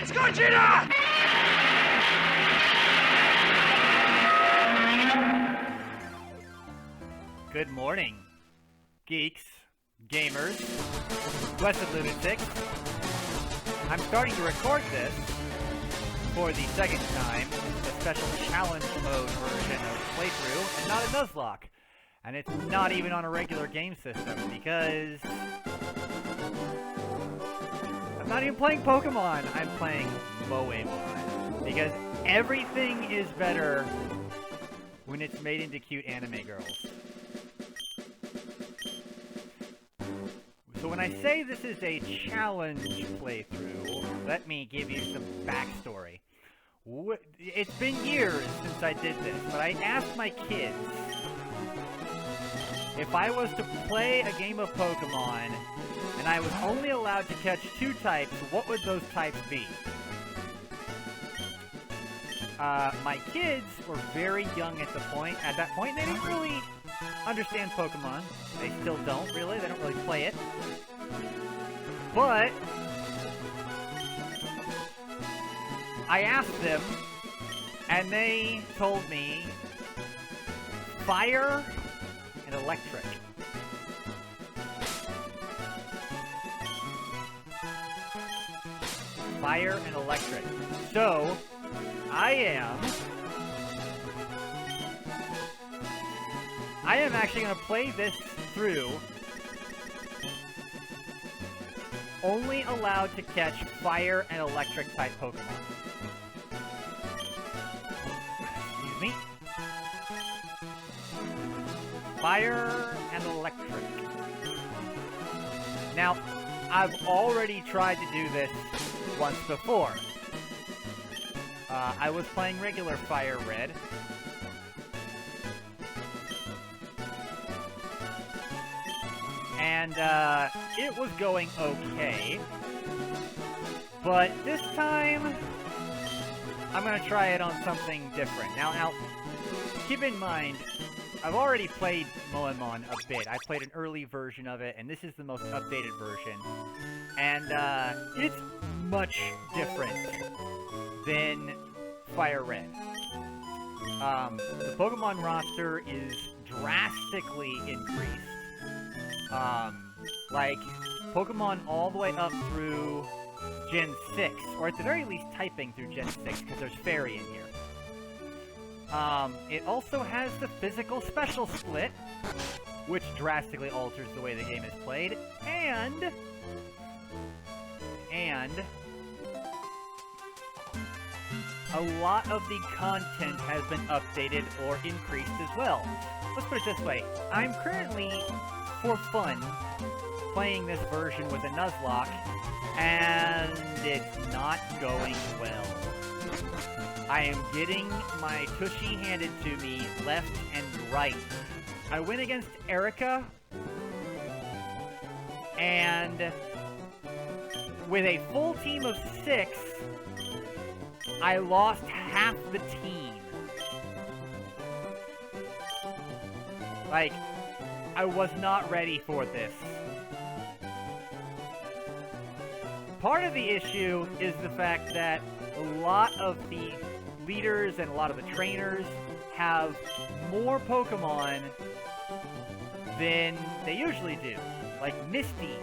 It's Gogeta! Good morning, geeks, gamers, blessed lunatics. I'm starting to record this for the second time, the special challenge mode version of the playthrough, and not a Nuzlocke. And it's not even on a regular game system, because I'm not even playing Pokemon, I'm playing MoeMon. Because everything is better when it's made into cute anime girls. So when I say this is a challenge playthrough, let me give you some backstory. It's been years since I did this, but I asked my kids if I was to play a game of Pokemon and I was only allowed to catch 2 types, what would those types be? My kids were very young at that point. They didn't really understand Pokemon. They still don't, really. They don't really play it. But I asked them, and they told me fire and electric. Fire and electric. So, I am actually going to play this through only allowed to catch fire and electric type Pokemon. Excuse me. Fire and electric. Now, I've already tried to do this once before. I was playing regular Fire Red. And, it was going okay. But this time, I'm gonna try it on something different. Now, keep in mind, I've already played MoeMon a bit. I played an early version of it, and this is the most updated version. And, it's much different than Fire Red. The Pokemon roster is drastically increased. Like, Pokemon all the way up through Gen 6, or at the very least typing through Gen 6, because there's Fairy in here. It also has the physical special split, which drastically alters the way the game is played, and a lot of the content has been updated or increased as well. Let's put it this way. I'm currently, for fun, playing this version with a Nuzlocke, and it's not going well. I am getting my tushy handed to me left and right. I went against Erica, and with a full team of 6, I lost half the team. Like, I was not ready for this. Part of the issue is the fact that a lot of the leaders and a lot of the trainers have more Pokemon than they usually do. Like Misty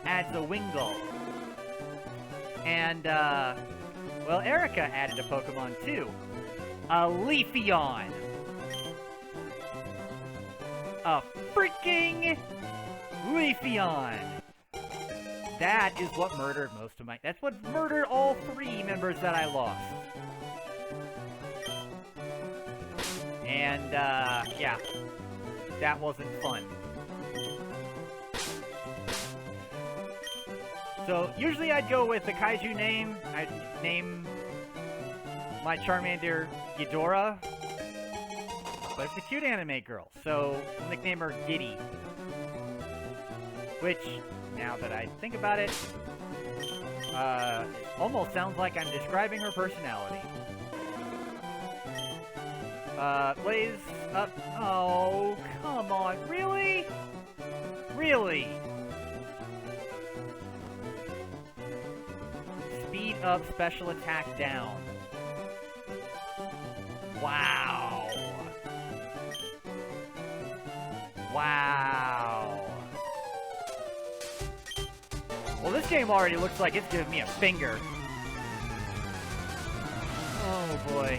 adds a Wingull. And, well, Erica added a Pokemon too. A Leafeon. A freaking Leafeon. That is what murdered most of my... That's what murdered all 3 members that I lost. And, yeah. That wasn't fun. So, usually I'd go with the Kaiju name. I'd name my Charmander Ghidorah. But it's a cute anime girl, so I'll nickname her Giddy. Which, now that I think about it, almost sounds like I'm describing her personality. Blaze up. Oh, come on. Really? Really? Speed up, special attack down. Wow. Wow. Well, this game already looks like it's giving me a finger. Oh, boy.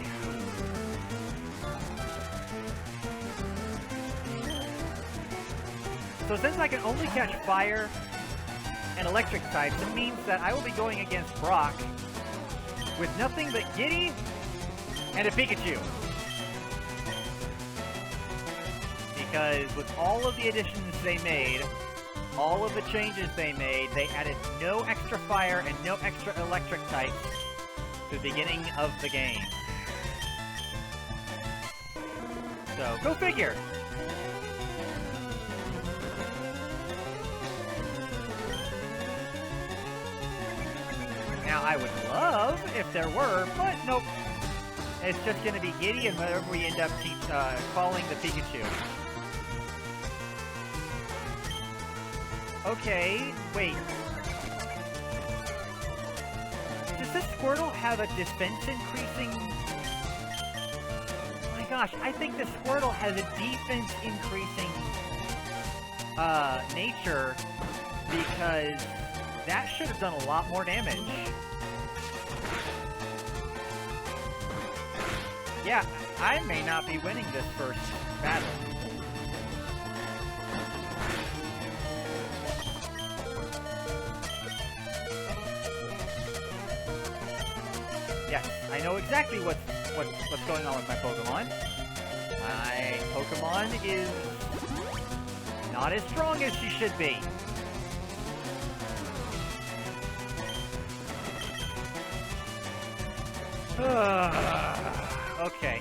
So since I can only catch fire and electric types, it means that I will be going against Brock with nothing but Giddy and a Pikachu. Because with all of the additions they made, all of the changes they made, they added no extra fire and no extra electric types to the beginning of the game. So, go figure! Now, I would love if there were, but nope. It's just going to be Giddy and whatever we end up calling the Pikachu. Okay, wait. Does this Squirtle have a defense increasing? Oh my gosh, I think the Squirtle has a defense increasing nature, because that should have done a lot more damage. Yeah, I may not be winning this first battle. Yes, I know exactly what's going on with my Pokemon. My Pokemon is not as strong as she should be. Okay.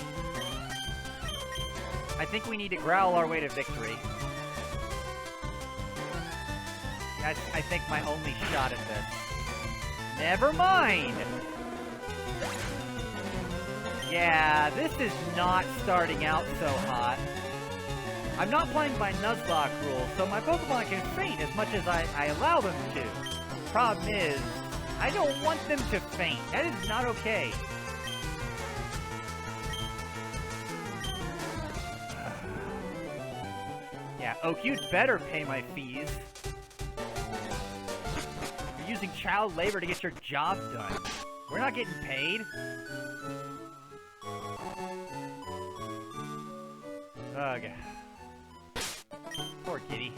I think we need to growl our way to victory. That's, I think, my only shot at this. Never mind! Yeah, this is not starting out so hot. I'm not playing by Nuzlocke rules, so my Pokemon can faint as much as I allow them to. Problem is, I don't want them to faint. That is not okay. Yeah, Oak, you'd better pay my fees. You're using child labor to get your job done. We're not getting paid. Ugh. Poor kitty.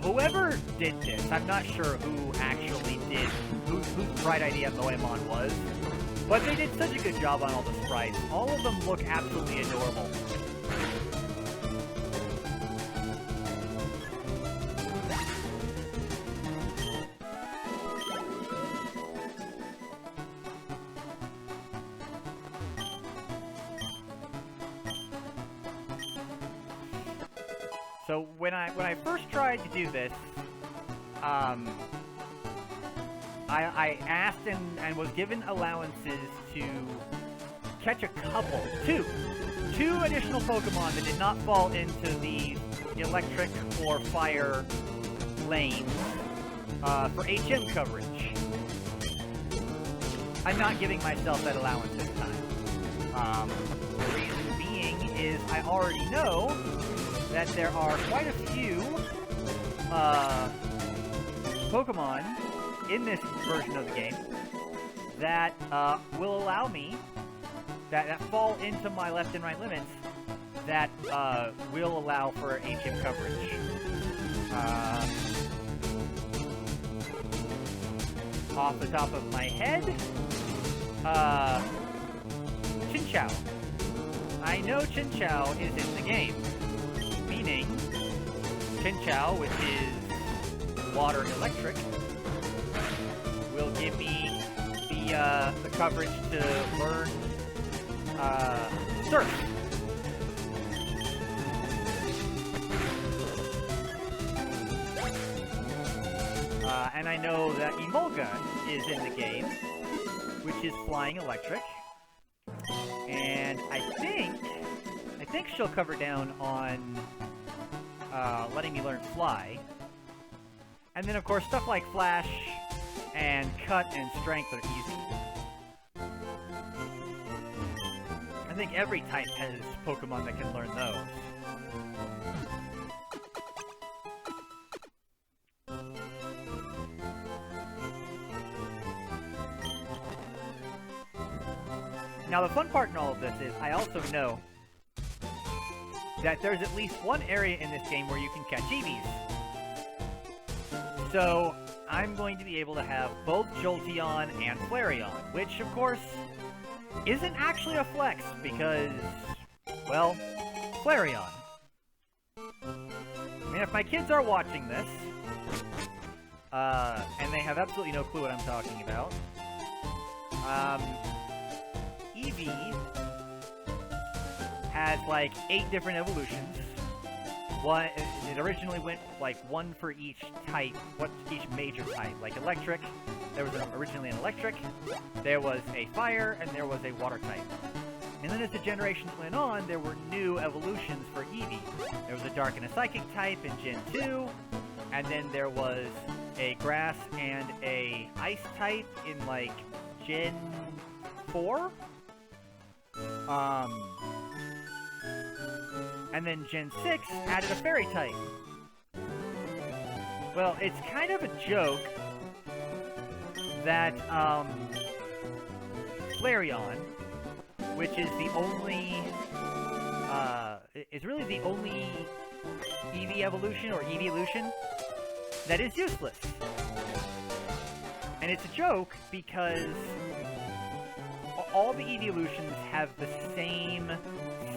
Whoever did this, I'm not sure who actually did, whose bright idea MoeMon was, but they did such a good job on all the sprites. All of them look absolutely adorable. So when I first tried to do this, I asked and was given allowances to catch a couple, two additional Pokemon that did not fall into the electric or fire lanes for HM coverage. I'm not giving myself that allowance this time. The reason being is I already know that there are quite a few Pokemon in this version of the game that will allow me, that fall into my left and right limits, that will allow for HM coverage. Off the top of my head, Chinchou. I know Chinchou is in the game. Meaning, Chinchou, which is water electric, will give me the coverage to learn Surf. And I know that Emolga is in the game, which is flying electric. And I think she'll cover down on letting me learn Fly. And then, of course, stuff like Flash and Cut and Strength are easy. I think every type has Pokemon that can learn those. Now, the fun part in all of this is I also know that there's at least one area in this game where you can catch Eevees. So, I'm going to be able to have both Jolteon and Flareon, which, of course, isn't actually a flex, because, well, Flareon. I mean, if my kids are watching this, and they have absolutely no clue what I'm talking about, Eevee has, like, 8 different evolutions. It originally went, like, 1 for each type, each major type. Like, Electric, there was originally an Electric, there was a Fire, and there was a Water type. And then as the generations went on, there were new evolutions for Eevee. There was a Dark and a Psychic type in Gen 2, and then there was a Grass and a Ice type in, like, Gen 4? And then Gen 6 added a Fairy type. Well, it's kind of a joke that, Flareon, which is the only, is really the only Eevee evolution, or Eeveelution, that is useless. And it's a joke because all the Eeveelutions have the same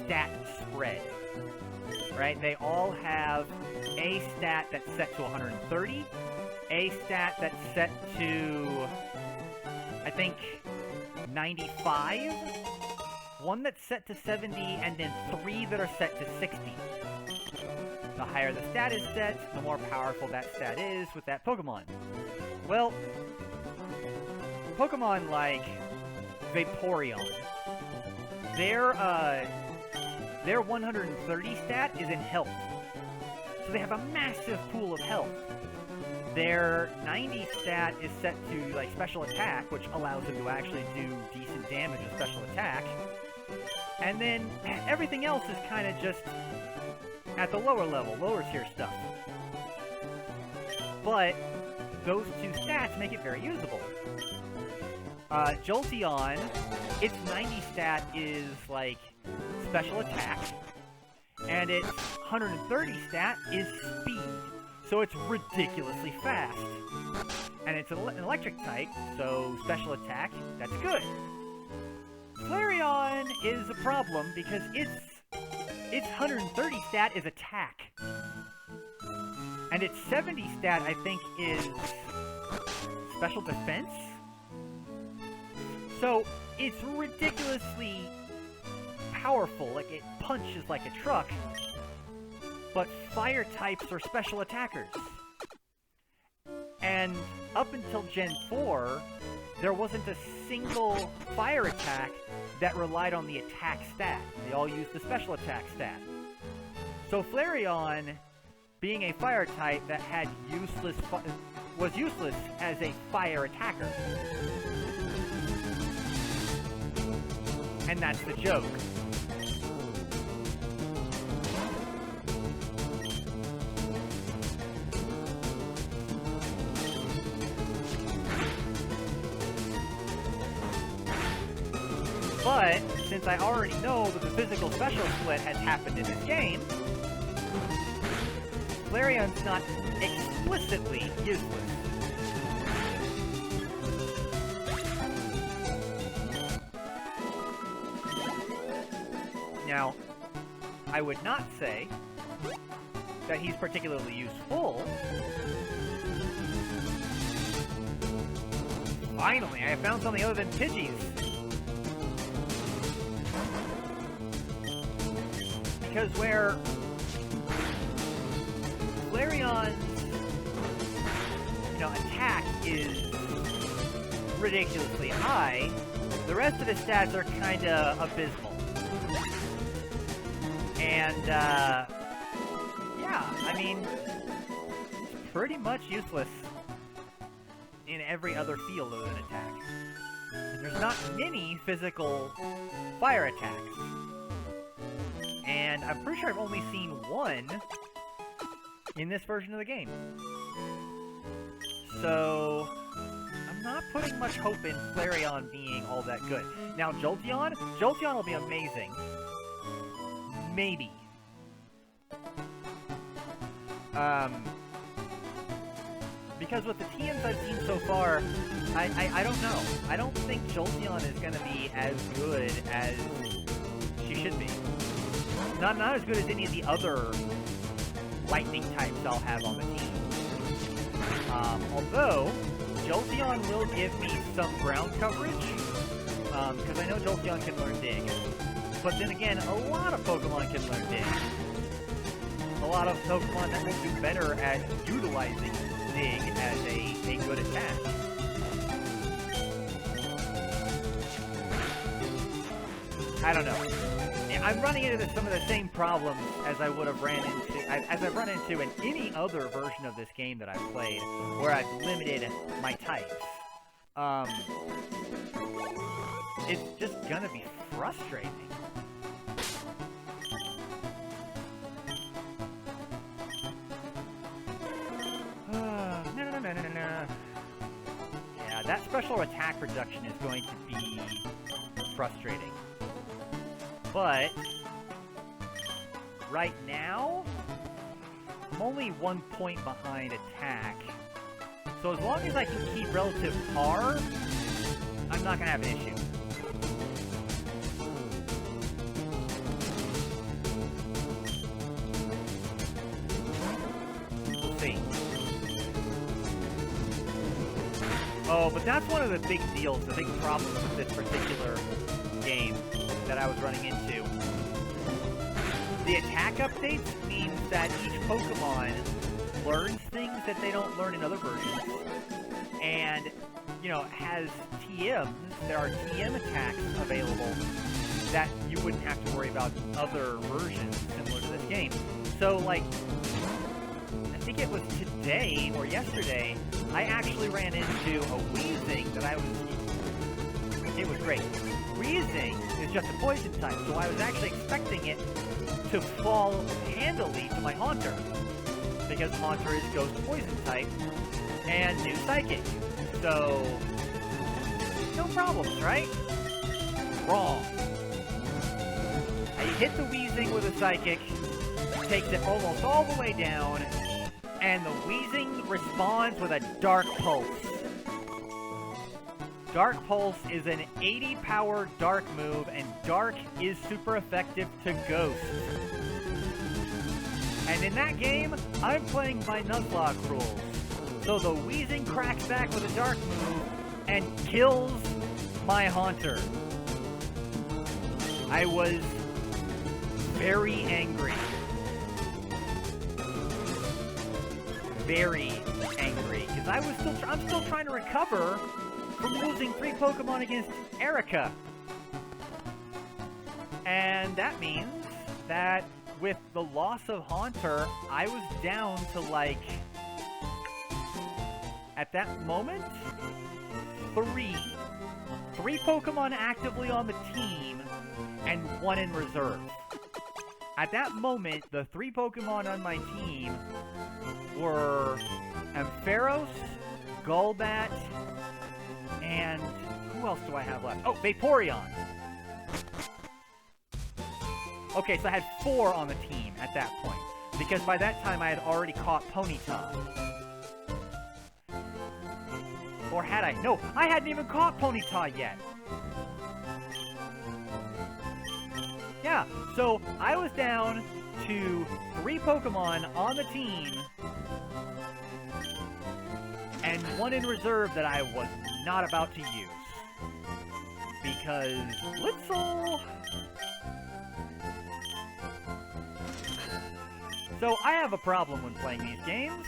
stat spread, right? They all have a stat that's set to 130, a stat that's set to, I think, 95, one that's set to 70, and then 3 that are set to 60. The higher the stat is set, the more powerful that stat is with that Pokemon. Well, Pokemon like Vaporeon, their 130 stat is in health. So they have a massive pool of health. Their 90 stat is set to, like, special attack, which allows them to actually do decent damage with special attack. And then everything else is kind of just at the lower level, lower tier stuff. But those 2 stats make it very usable. Jolteon, its 90 stat is, like, special attack, and its 130 stat is speed, so it's ridiculously fast. And it's an electric type, so special attack, that's good. Flareon is a problem because its 130 stat is attack, and its 70 stat, I think, is special defense? So, it's ridiculously powerful, like it punches like a truck, but fire types are special attackers. And up until Gen 4, there wasn't a single fire attack that relied on the attack stat. They all used the special attack stat. So Flareon, being a fire type that had was useless as a fire attacker. And that's the joke. But, since I already know that the physical special split has happened in this game, Flareon's not explicitly useless. Now, I would not say that he's particularly useful. Finally, I found something other than Pidgeys. Because where Flareon's, attack is ridiculously high, the rest of his stats are kinda abysmal. And, yeah, I mean, it's pretty much useless in every other field of an attack. And there's not many physical fire attacks. And I'm pretty sure I've only seen one in this version of the game. So, I'm not putting much hope in Flareon being all that good. Now, Jolteon? Jolteon will be amazing. Maybe. Because with the TMs I've seen so far, I don't know. I don't think Jolteon is going to be as good as she should be. Not as good as any of the other lightning types I'll have on the team. Although, Jolteon will give me some ground coverage, because I know Jolteon can learn Dig. But then again, a lot of Pokemon can learn Dig. A lot of Pokemon that will do better at utilizing Dig as a good attack. I don't know. I'm running into some of the same problems as I would have as I've run into in any other version of this game that I've played, where I've limited my types. It's just gonna be frustrating. Yeah, that special attack reduction is going to be frustrating. But right now, I'm only 1 point behind attack. So as long as I can keep relative par, I'm not going to have an issue. We'll see. Oh, but that's one of the big deals, the big problems with this particular game that I was running into. The attack updates means that each Pokemon learns things that they don't learn in other versions, and, you know, has TMs. There are TM attacks available that you wouldn't have to worry about in other versions similar to this game. So, like, I think it was today or yesterday, I actually ran into a Weezing that it was great. Weezing is just a poison type, so I was actually expecting it to fall handily to my Haunter, because Haunter is Ghost Poison type and new Psychic. So, no problems, right? Wrong. Now you hit the Weezing with a Psychic, takes it almost all the way down, and the Weezing responds with a Dark Pulse. Dark Pulse is an 80 power Dark move, and Dark is super effective to Ghost. And in that game, I'm playing by Nuzlocke rules. So the Weezing cracks back with a Dark move and kills my Haunter. I was very angry. Very angry, because I'm still trying to recover from losing 3 Pokemon against Erica. And that means that with the loss of Haunter, I was down to, like, at that moment, 3 Pokemon actively on the team and 1 in reserve. At that moment, the 3 Pokemon on my team were Ampharos, Golbat, and who else do I have left? Oh, Vaporeon. Okay, so I had 4 on the team at that point, because by that time I had already caught Ponyta. Or had I? No, I hadn't even caught Ponyta yet. Yeah, so I was down to 3 Pokemon on the team, and 1 in reserve that I was not about to use. Because Blitzel... So I have a problem when playing these games.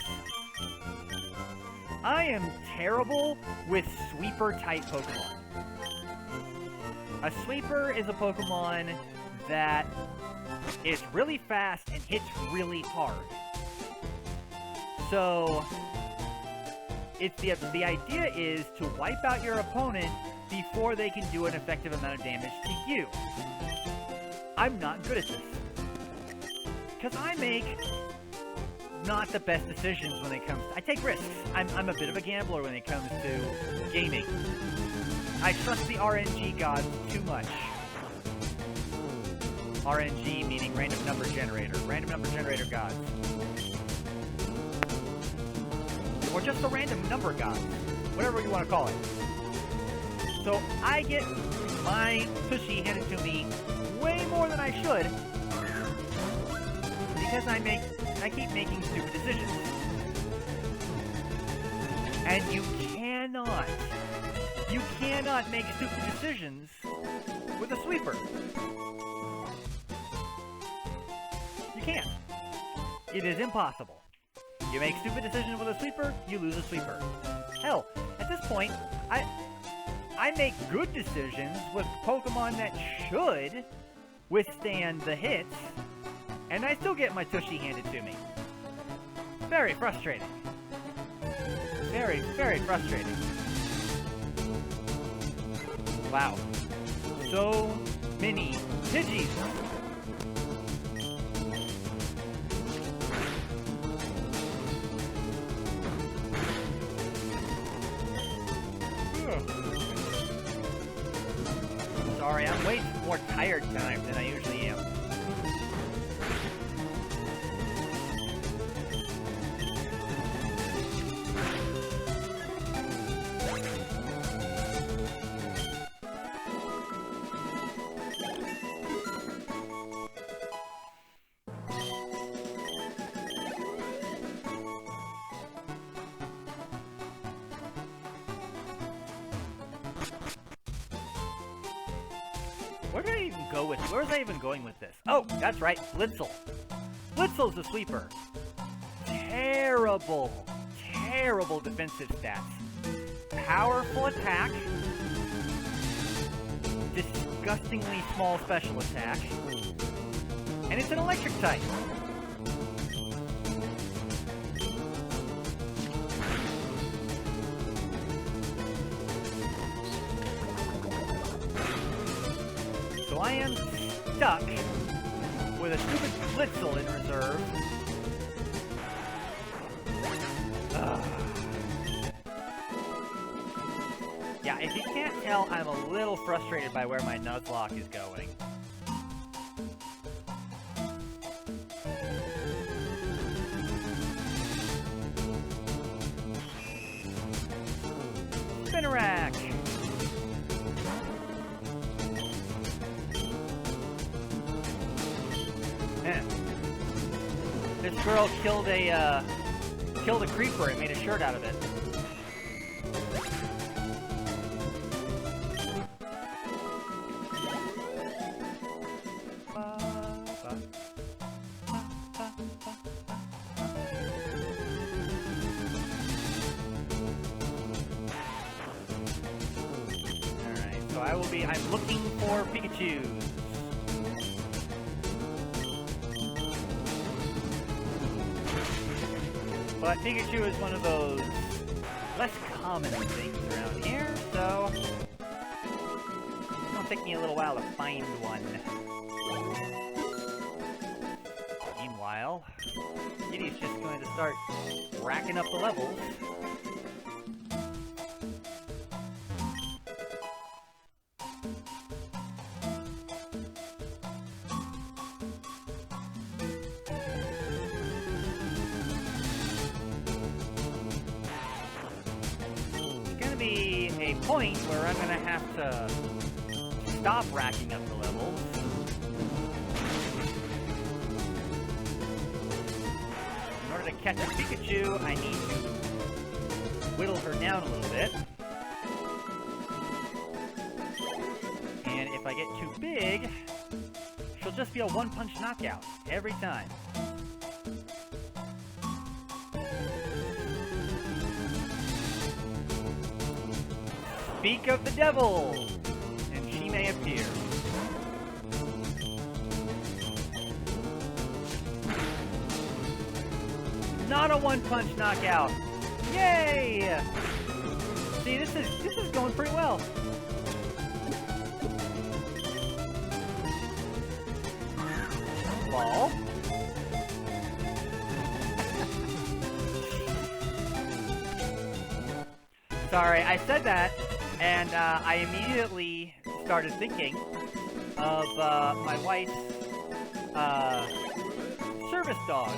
I am terrible with Sweeper-type Pokemon. A Sweeper is a Pokemon that is really fast and hits really hard. So it's the idea is to wipe out your opponent before they can do an effective amount of damage to you. I'm not good at this. Because I make not the best decisions when it comes to... I take risks. I'm a bit of a gambler when it comes to gaming. I trust the RNG gods too much. RNG meaning random number generator. Random number generator gods. Or just the random number gods. Whatever you want to call it. So I get my tushy handed to me way more than I should. Because I keep making stupid decisions. And you cannot make stupid decisions with a sweeper. You can't. It is impossible. You make stupid decisions with a sweeper, you lose a sweeper. Hell, at this point, I make good decisions with Pokemon that should withstand the hits, and I still get my tushy handed to me. Very frustrating. Very, very frustrating. Wow. So many Pidgeys. Sorry, I'm way more tired tonight than I usually am. Where did I even go with? Where was I even going with this? Oh, that's right, Blitzel. Blitzel's the sweeper. Terrible, terrible defensive stats. Powerful attack. Disgustingly small special attack. And it's an electric type. So I am stuck with a stupid Blitzel in reserve. Yeah, if you can't tell, I'm a little frustrated by where my Nuzlocke is going. Spinarak! This girl killed a creeper and made a shirt out of it. Alright, so I'm looking for Pikachu. But Pikachu is one of those less common things around here, so it'll take me a little while to find one. Meanwhile, Kitty's just going to start racking up the levels. A point where I'm going to have to stop racking up the levels. In order to catch a Pikachu, I need to whittle her down a little bit. And if I get too big, she'll just be a one-punch knockout every time. Speak of the devil, and she may appear. not a one-punch knockout. Yay! See, this is going pretty well. Ball. Sorry, I said that, and I immediately started thinking of my wife's service dog.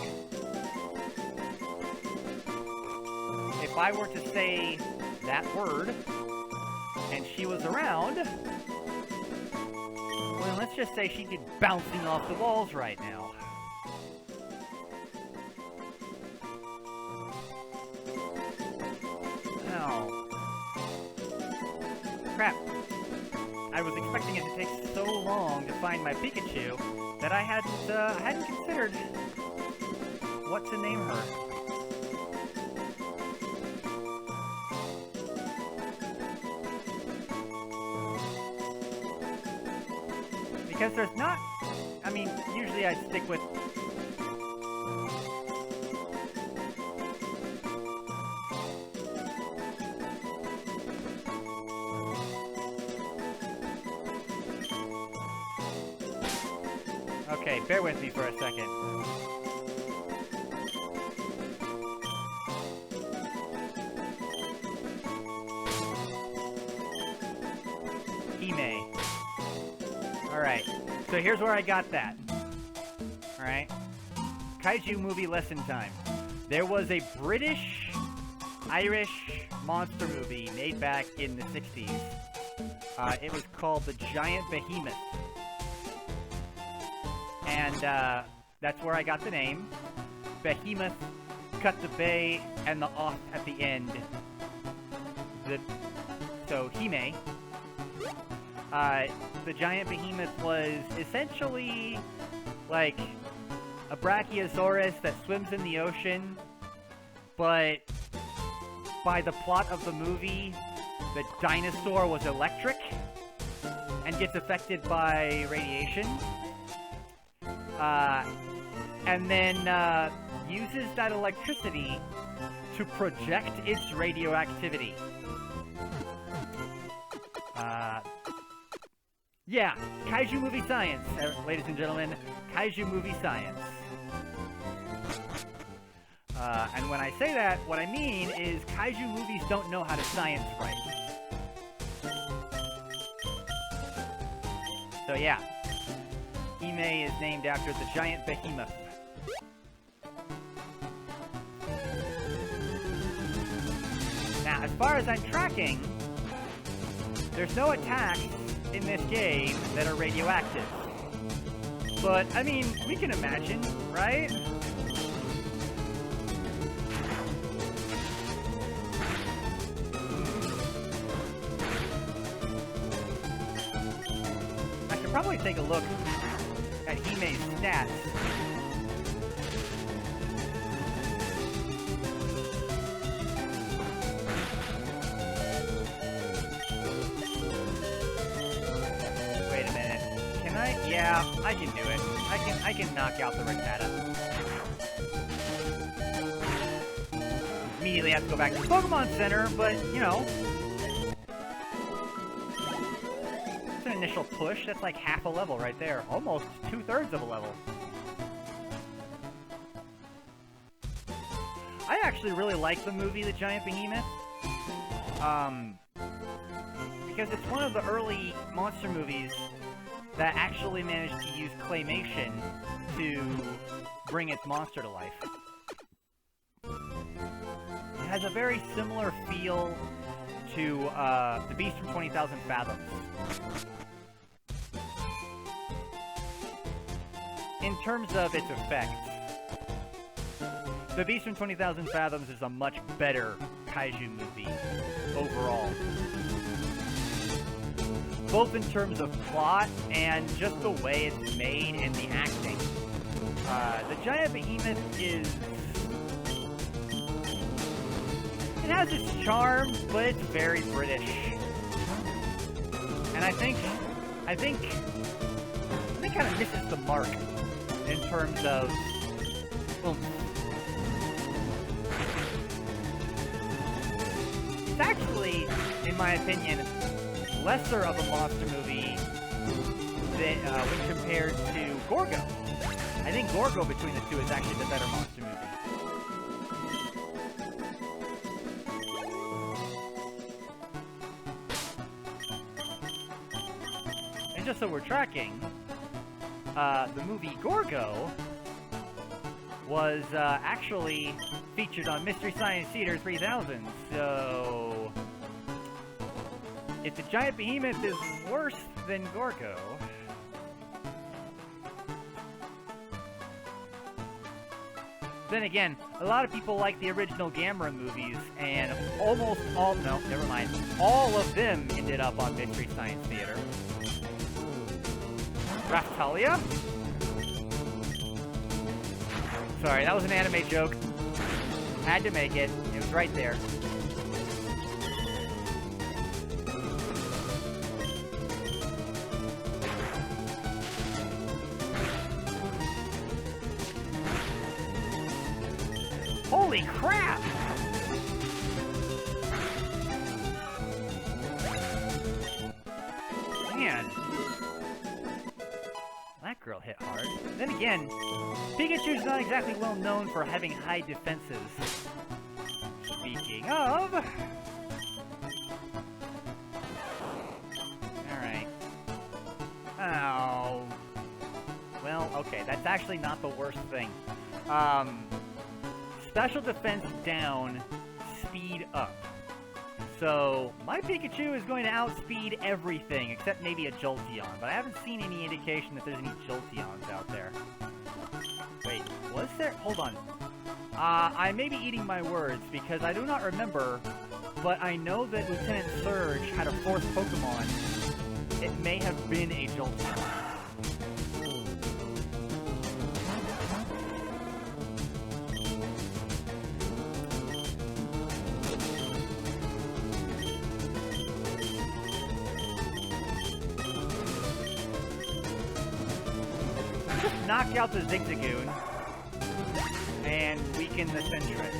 If I were to say that word, and she was around, well, let's just say she'd be bouncing off the walls right now. Oh. Crap. I was expecting it to take so long to find my Pikachu that I hadn't considered what to name her. Because there's not... I mean, usually I'd stick with... Okay, bear with me for a second. Hime. Alright, so here's where I got that. Alright. Kaiju movie lesson time. There was a British-Irish monster movie made back in the 60s. It was called The Giant Behemoth. And that's where I got the name. Behemoth, cut the bay, and the off at the end. So, Hime. The giant behemoth was essentially like a brachiosaurus that swims in the ocean, but by the plot of the movie, the dinosaur was electric and gets affected by radiation. And then uses that electricity to project its radioactivity. Yeah, Kaiju movie science, ladies and gentlemen. Kaiju movie science. And when I say that, what I mean is Kaiju movies don't know how to science right. So yeah, Hime is named after the giant behemoth. Now, as far as I'm tracking, there's no attacks in this game that are radioactive. But, I mean, we can imagine, right? I should probably take a look at Hime's stats. Yeah, I can do it. I can knock out the Rattata. Immediately have to go back to the Pokemon Center, but, you know. It's an initial push. That's like half a level right there. Almost 2/3 of a level. I actually really like the movie The Giant Behemoth. Because it's one of the early monster movies that actually managed to use claymation to bring its monster to life. It has a very similar feel to the Beast from 20,000 Fathoms. In terms of its effects, the Beast from 20,000 Fathoms is a much better kaiju movie overall. Both in terms of plot and just the way it's made and the acting. The Giant Behemoth is... It has its charm, but it's very British. And I think it kind of misses the mark in terms of oomph. it's actually, in my opinion, lesser of a monster movie than, when compared to Gorgo. I think Gorgo between the two is actually the better monster movie. And just so we're tracking, the movie Gorgo was actually featured on Mystery Science Theater 3000, so if the giant behemoth is worse than Gorgo, then again, a lot of people like the original Gamera movies, and almost all, no, never mind, all of them ended up on Mystery Science Theater. Raftalia? Sorry, that was an anime joke. Had to make it. It was right there. Holy crap! Man. That girl hit hard. Then again, Pikachu's not exactly well known for having high defenses. Speaking of... Alright. Oh. Well, okay, that's actually not the worst thing. Special defense down, speed up. So, my Pikachu is going to outspeed everything, except maybe a Jolteon, but I haven't seen any indication that there's any Jolteons out there. Wait, was there? Hold on. I may be eating my words, because I do not remember, but I know that Lieutenant Surge had a fourth Pokemon. It may have been a Jolteon. Knock out the Zigzagoon and weaken the Sentret.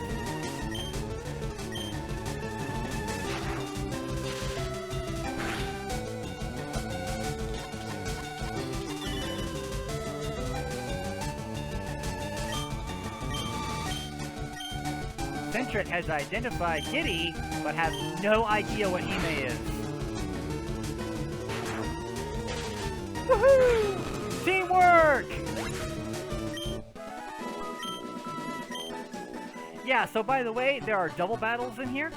Sentret has identified Kitty, but has no idea what Hime is. Woohoo! Teamwork! Yeah, so by the way, there are double battles in here.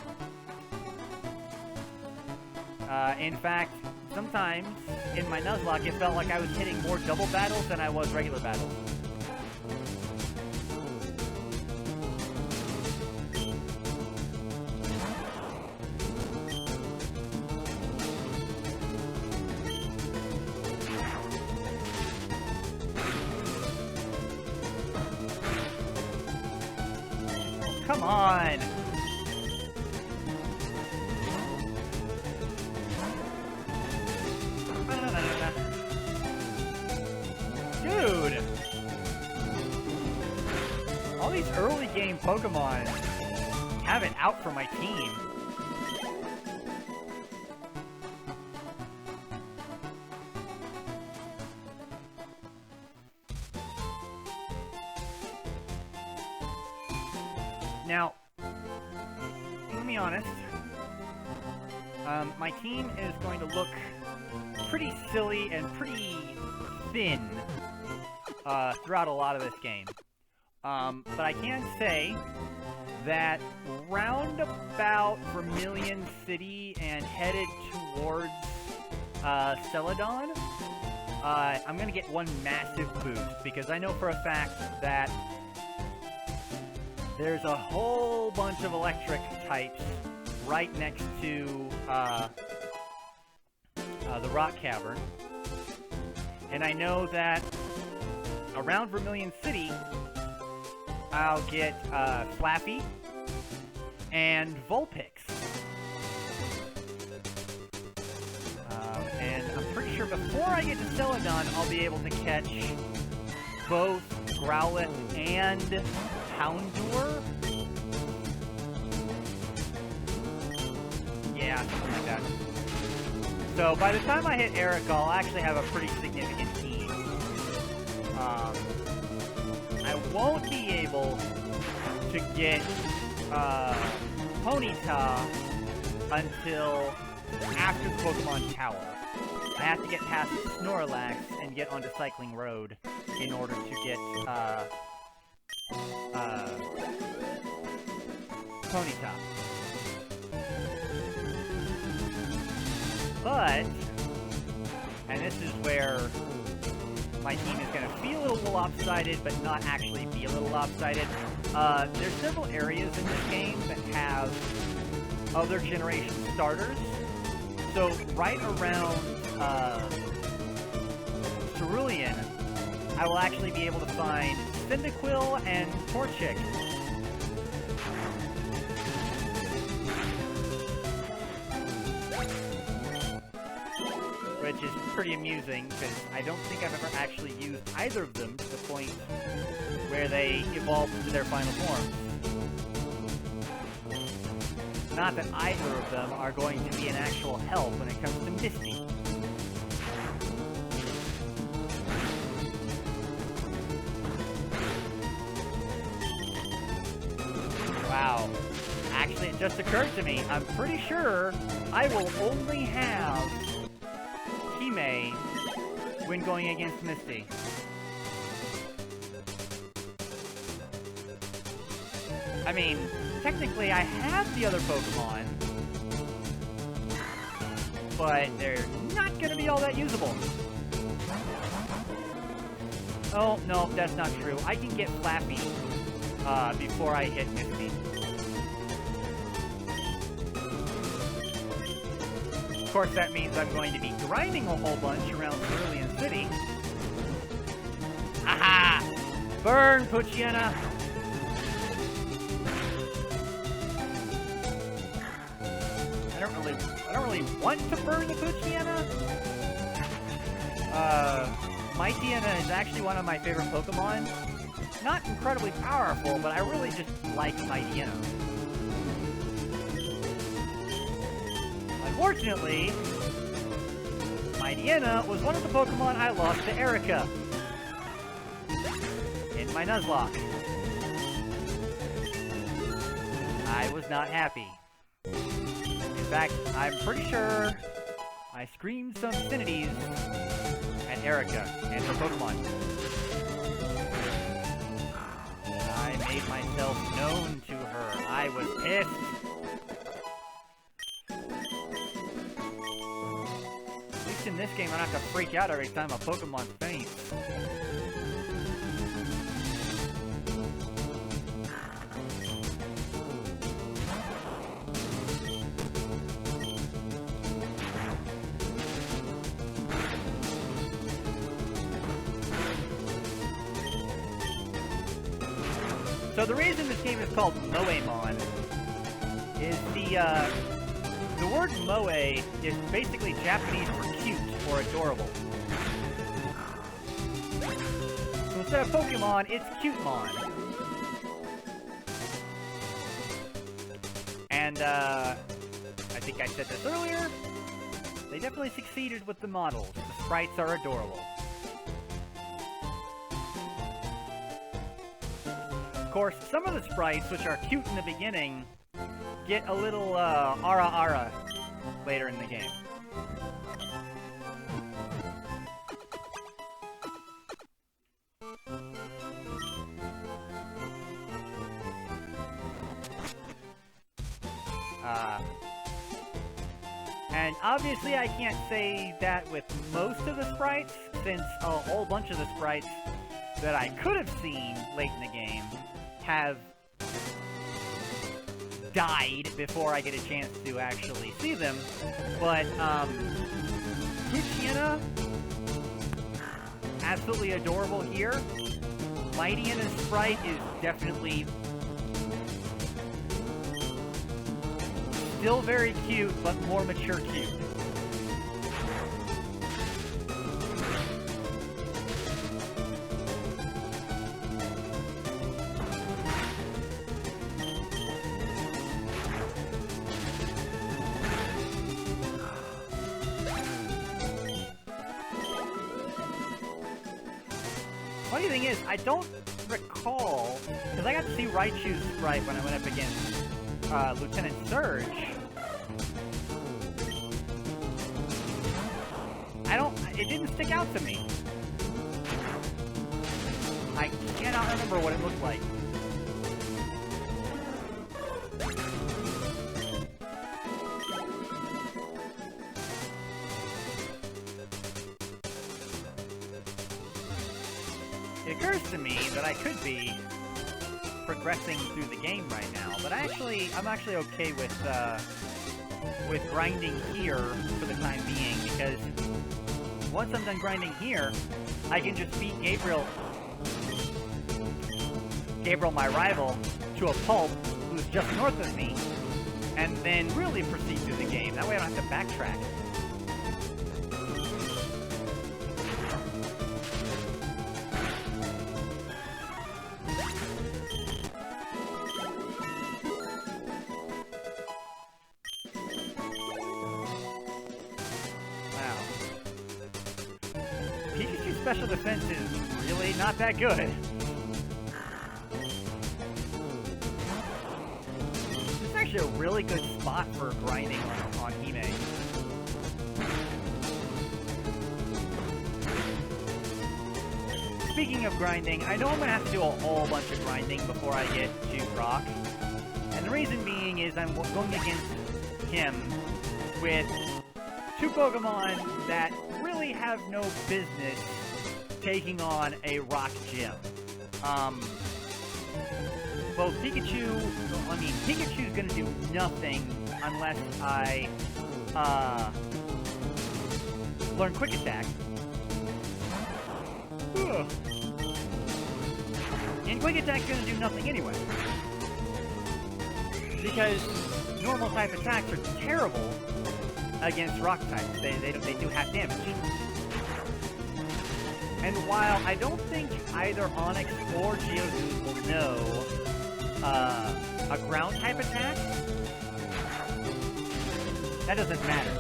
In fact, sometimes in my Nuzlocke, it felt like I was hitting more double battles than I was regular battles. Come on! Dude! All these early game Pokemon have it out for my team. Now, let me be honest, my team is going to look pretty silly and pretty thin throughout a lot of this game. But I can say that round about Vermilion City and headed towards Celadon, I'm going to get one massive boost, because I know for a fact that there's a whole bunch of electric types right next to the rock cavern. And I know that around Vermilion City, I'll get Flaffy and Vulpix. And I'm pretty sure before I get to Celadon, I'll be able to catch both Growlithe and Houndour. Yeah, something like that. So by the time I hit Erica, I'll actually have a pretty significant team. I won't be able to get Ponyta until after the Pokemon Tower. I have to get past Snorlax and get onto Cycling Road in order to get Ponyta. But, and this is where my team is going to feel a little lopsided, but not actually be a little lopsided. There's several areas in this game that have other generation starters. So right around Cerulean, I will actually be able to find Cyndaquil and Torchic. Which is pretty amusing, because I don't think I've ever actually used either of them to the point where they evolve into their final forms. Not that either of them are going to be an actual help when it comes to Misty. Wow. Actually, it just occurred to me, I'm pretty sure I will only have Hime when going against Misty. I mean, technically I have the other Pokemon, but they're not going to be all that usable. Oh, no, that's not true. I can get Flappy before I hit Misty. Of course, that means I'm going to be grinding a whole bunch around Cerulean City. Aha! Burn, Poochyena! I don't really want to burn the Poochyena. Mightyena is actually one of my favorite Pokemon. Not incredibly powerful, but I really just like Mightyena. Unfortunately, Mightyena was one of the Pokemon I lost to Erica in my Nuzlocke. I was not happy. In fact, I'm pretty sure I screamed some obscenities at Erica and her Pokemon. I made myself known to her. I was pissed. At least in this game, I don't have to freak out every time a Pokemon faints. So the reason this game is called MoeMon is the word moe is basically Japanese for cute or adorable. So instead of Pokemon, it's Cutemon. And I think I said this earlier, they definitely succeeded with the models. The sprites are adorable. Of course, some of the sprites, which are cute in the beginning, get a little ara-ara later in the game. And obviously I can't say that with most of the sprites, since a whole bunch of the sprites that I could have seen late in the game have died before I get a chance to actually see them. But, Poochyena, absolutely adorable here. Mightyena's sprite is definitely still very cute, but more mature cute. Funny thing is, I don't recall, because I got to see Raichu's sprite when I went up against Lieutenant Surge. It didn't stick out to me. I cannot remember what it looked like. It occurs to me that I could be progressing through the game right now, but I'm actually okay with grinding here for the time being, because once I'm done grinding here, I can just beat Gabriel, my rival, to a pulp who's just north of me, and then really proceed through the game. That way I don't have to backtrack. Special defense is really not that good. This is actually a really good spot for grinding on Hime. Speaking of grinding, I know I'm going to have to do a whole bunch of grinding before I get to Brock. And the reason being is I'm going against him with two Pokemon that really have no business taking on a rock gym. Both Pikachu's gonna do nothing unless I, learn Quick Attack. Ugh. And Quick Attack's gonna do nothing anyway. Because normal type attacks are terrible against rock types. They do half damage. And while I don't think either Onyx or Geodude will know a ground-type attack, that doesn't matter.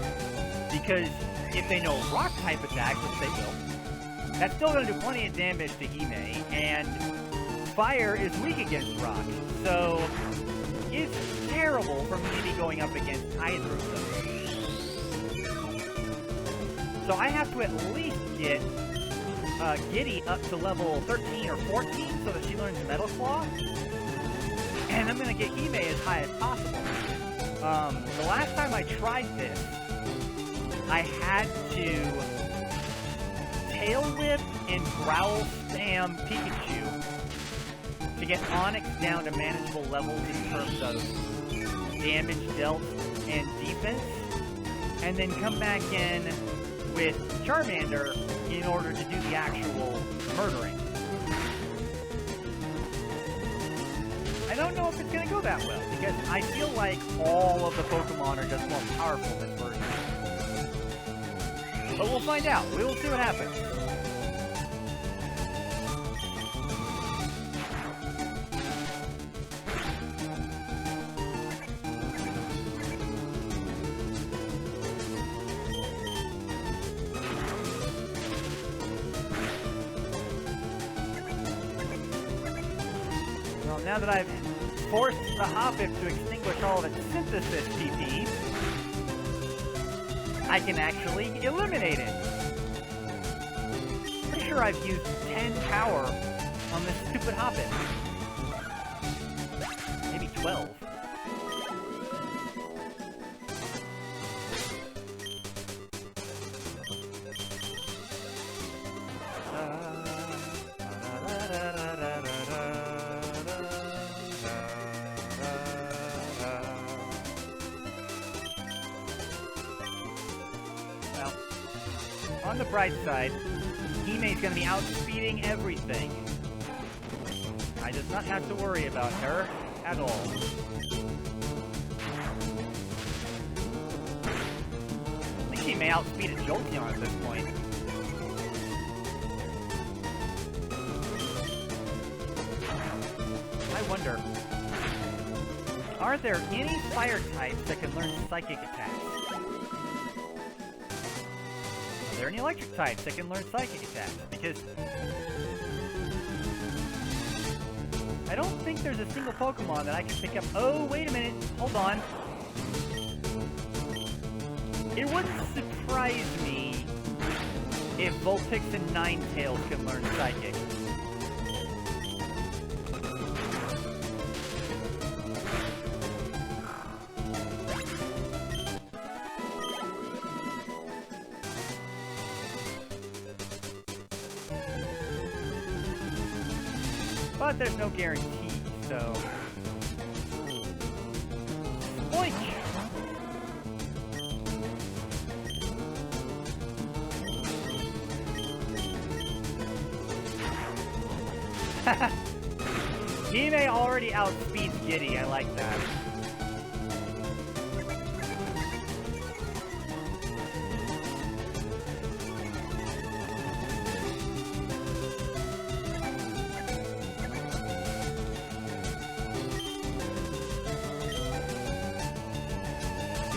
Because if they know rock-type attacks, which they will, that's still going to do plenty of damage to Hime, and fire is weak against rock. So it's terrible for me to be going up against either of those. So I have to at least get Giddy up to level 13 or 14 so that she learns Metal Claw. And I'm going to get Hime as high as possible. The last time I tried this, I had to Tail Whip and Growl Spam Pikachu to get Onyx down to manageable levels in terms of damage dealt and defense, and then come back in with Charmander in order to do the actual murdering. I don't know if it's going to go that well, because I feel like all of the Pokemon are just more powerful than version. But we'll find out. We will see what happens. Now that I've forced the Hoppip to extinguish all of its synthesis TP, I can actually eliminate it. Pretty sure I've used 10 power on this stupid Hoppip. Maybe 12. On the bright side, Hime's gonna be outspeeding everything. I does not have to worry about her at all. I think she may outspeed a Jolteon at this point. I wonder, are there any fire types that can learn psychic attacks? Are there any electric types that can learn psychic attacks? Because I don't think there's a single Pokemon that I can pick up. Oh, wait a minute. Hold on. It wouldn't surprise me if Vulpix and Ninetales can learn Psychic. But there's no guarantee, so... Boink! He may already outspeed Giddy, I like that.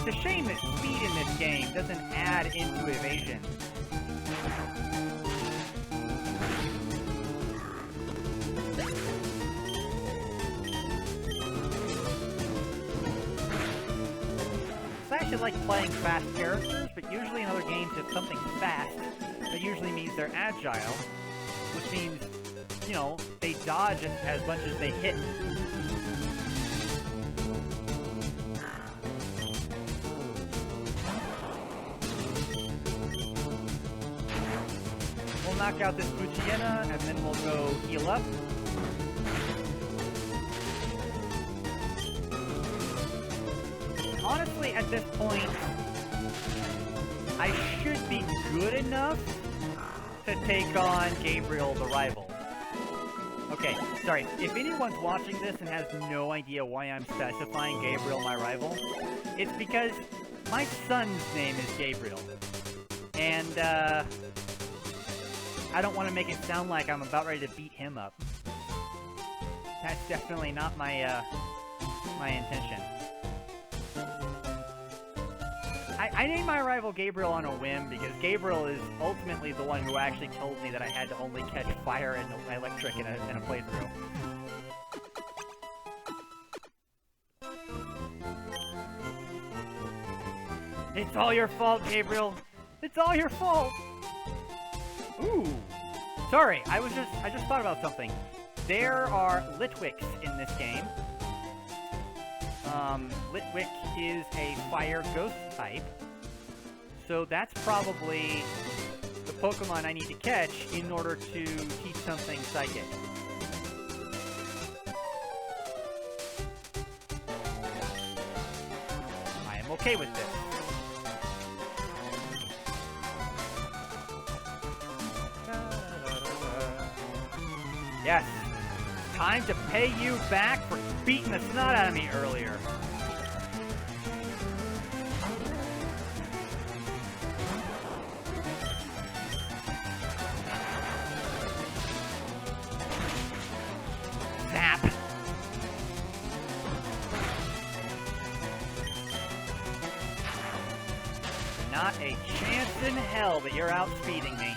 It's a shame that speed in this game doesn't add into evasion. I actually like playing fast characters, but usually in other games if something's fast, that usually means they're agile, which means, you know, they dodge as much as they hit. We'll knock out this Poochyena, and then we'll go heal up. Honestly, at this point, I should be good enough to take on Gabriel the rival. Okay, sorry, if anyone's watching this and has no idea why I'm specifying Gabriel my rival, it's because my son's name is Gabriel. And, I don't want to make it sound like I'm about ready to beat him up. That's definitely not my, my intention. I named my rival Gabriel on a whim because Gabriel is ultimately the one who actually told me that I had to only catch fire and electric in a playthrough. It's all your fault, Gabriel! It's all your fault! Ooh! Sorry, I just thought about something. There are Litwicks in this game. Litwick is a fire ghost type, so that's probably the Pokemon I need to catch in order to teach something Psychic. I am okay with this. Yes! Time to pay you back for beating the snot out of me earlier. Zap! Not a chance in hell that you're outspeeding me.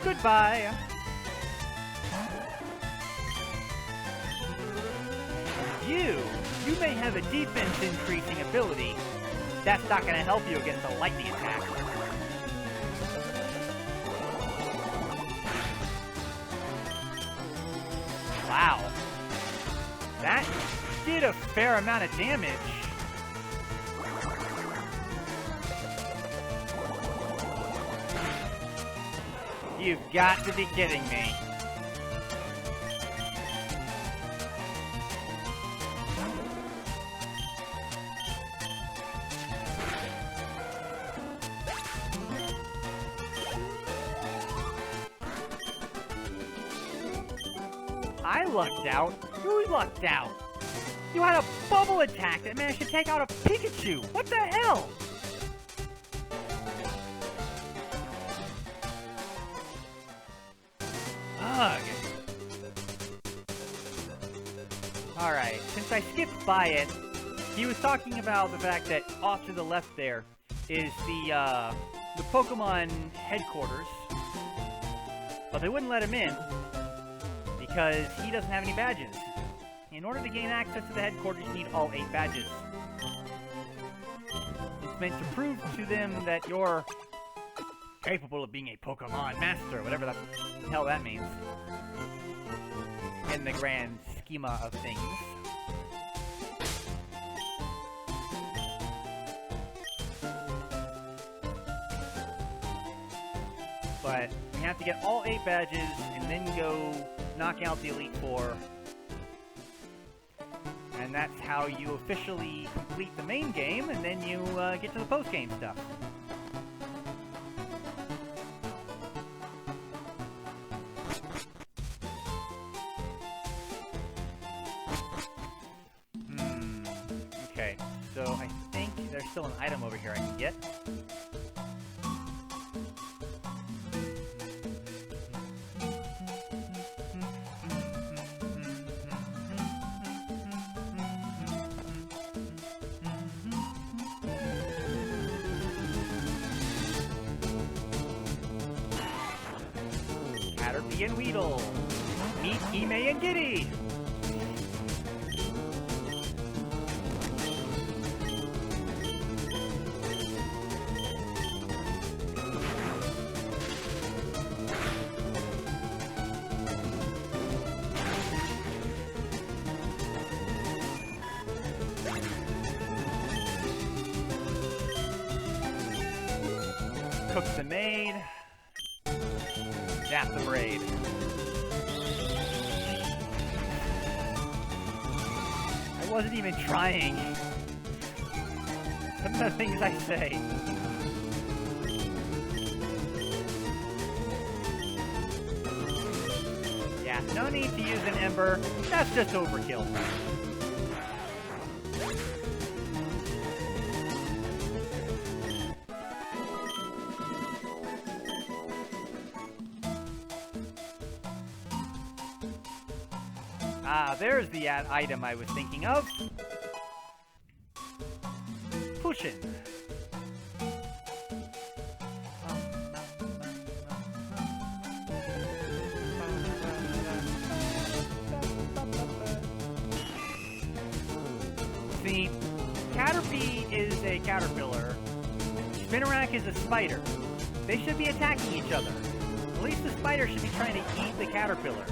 Goodbye! You may have a defense increasing ability. That's not going to help you against a lightning attack. Wow. That did a fair amount of damage. You've got to be kidding me. I lucked out. You lucked out. You had a bubble attack that managed to take out a Pikachu. What the hell? Ugh. Alright, since I skipped by it, he was talking about the fact that off to the left there is the Pokemon headquarters. But they wouldn't let him in because he doesn't have any badges. In order to gain access to the headquarters, you need all 8 badges. It's meant to prove to them that you're capable of being a Pokemon master, whatever the hell that means. In the grand schema of things. But we have to get all 8 badges and then go knock out the Elite Four. And that's how you officially complete the main game, and then you get to the post-game stuff. Okay, so I think there's still an item over here I can get. Caterpie and Weedle. Meet Ime and Giddy. Cook the maid. Zap the braid. I wasn't even trying. Some of the things I say. Yeah, no need to use an ember. That's just overkill. Ah, there's the item I was thinking of. Potion. See, Caterpie is a caterpillar. Spinarak is a spider. They should be attacking each other. At least the spider should be trying to eat the caterpillar.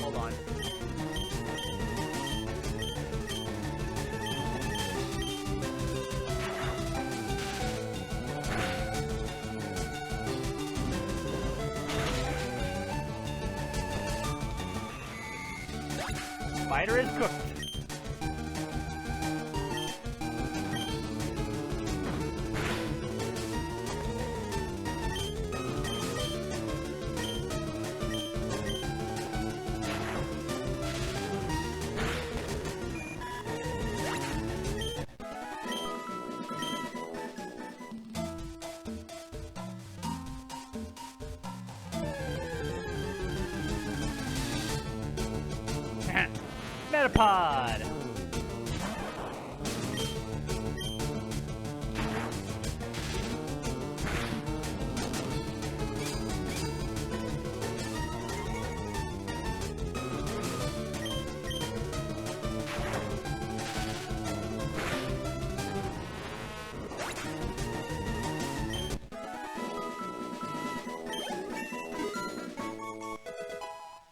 Hold on. Spider is cooked. Metapod!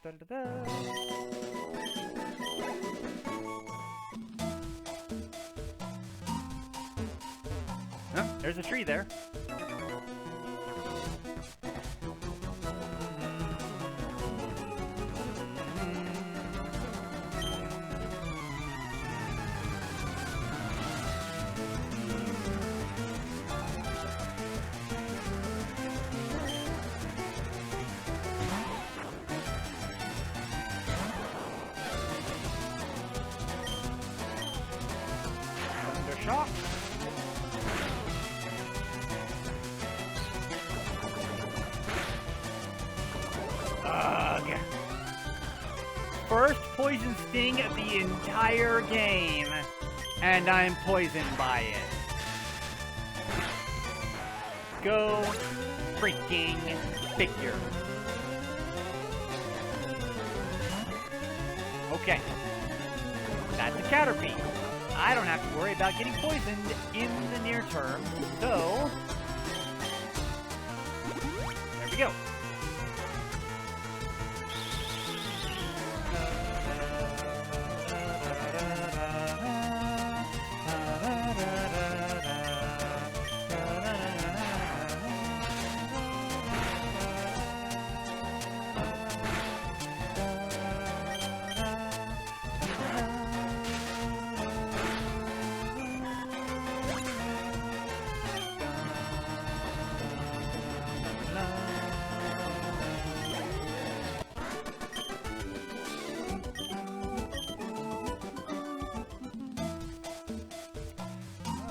Da-da-da. Oh, there's a tree there. Shock. Ugh. First poison sting of the entire game. And I'm poisoned by it. Go freaking figure. Okay. That's a Caterpie. I don't have to worry about getting poisoned in the near term, so... there we go.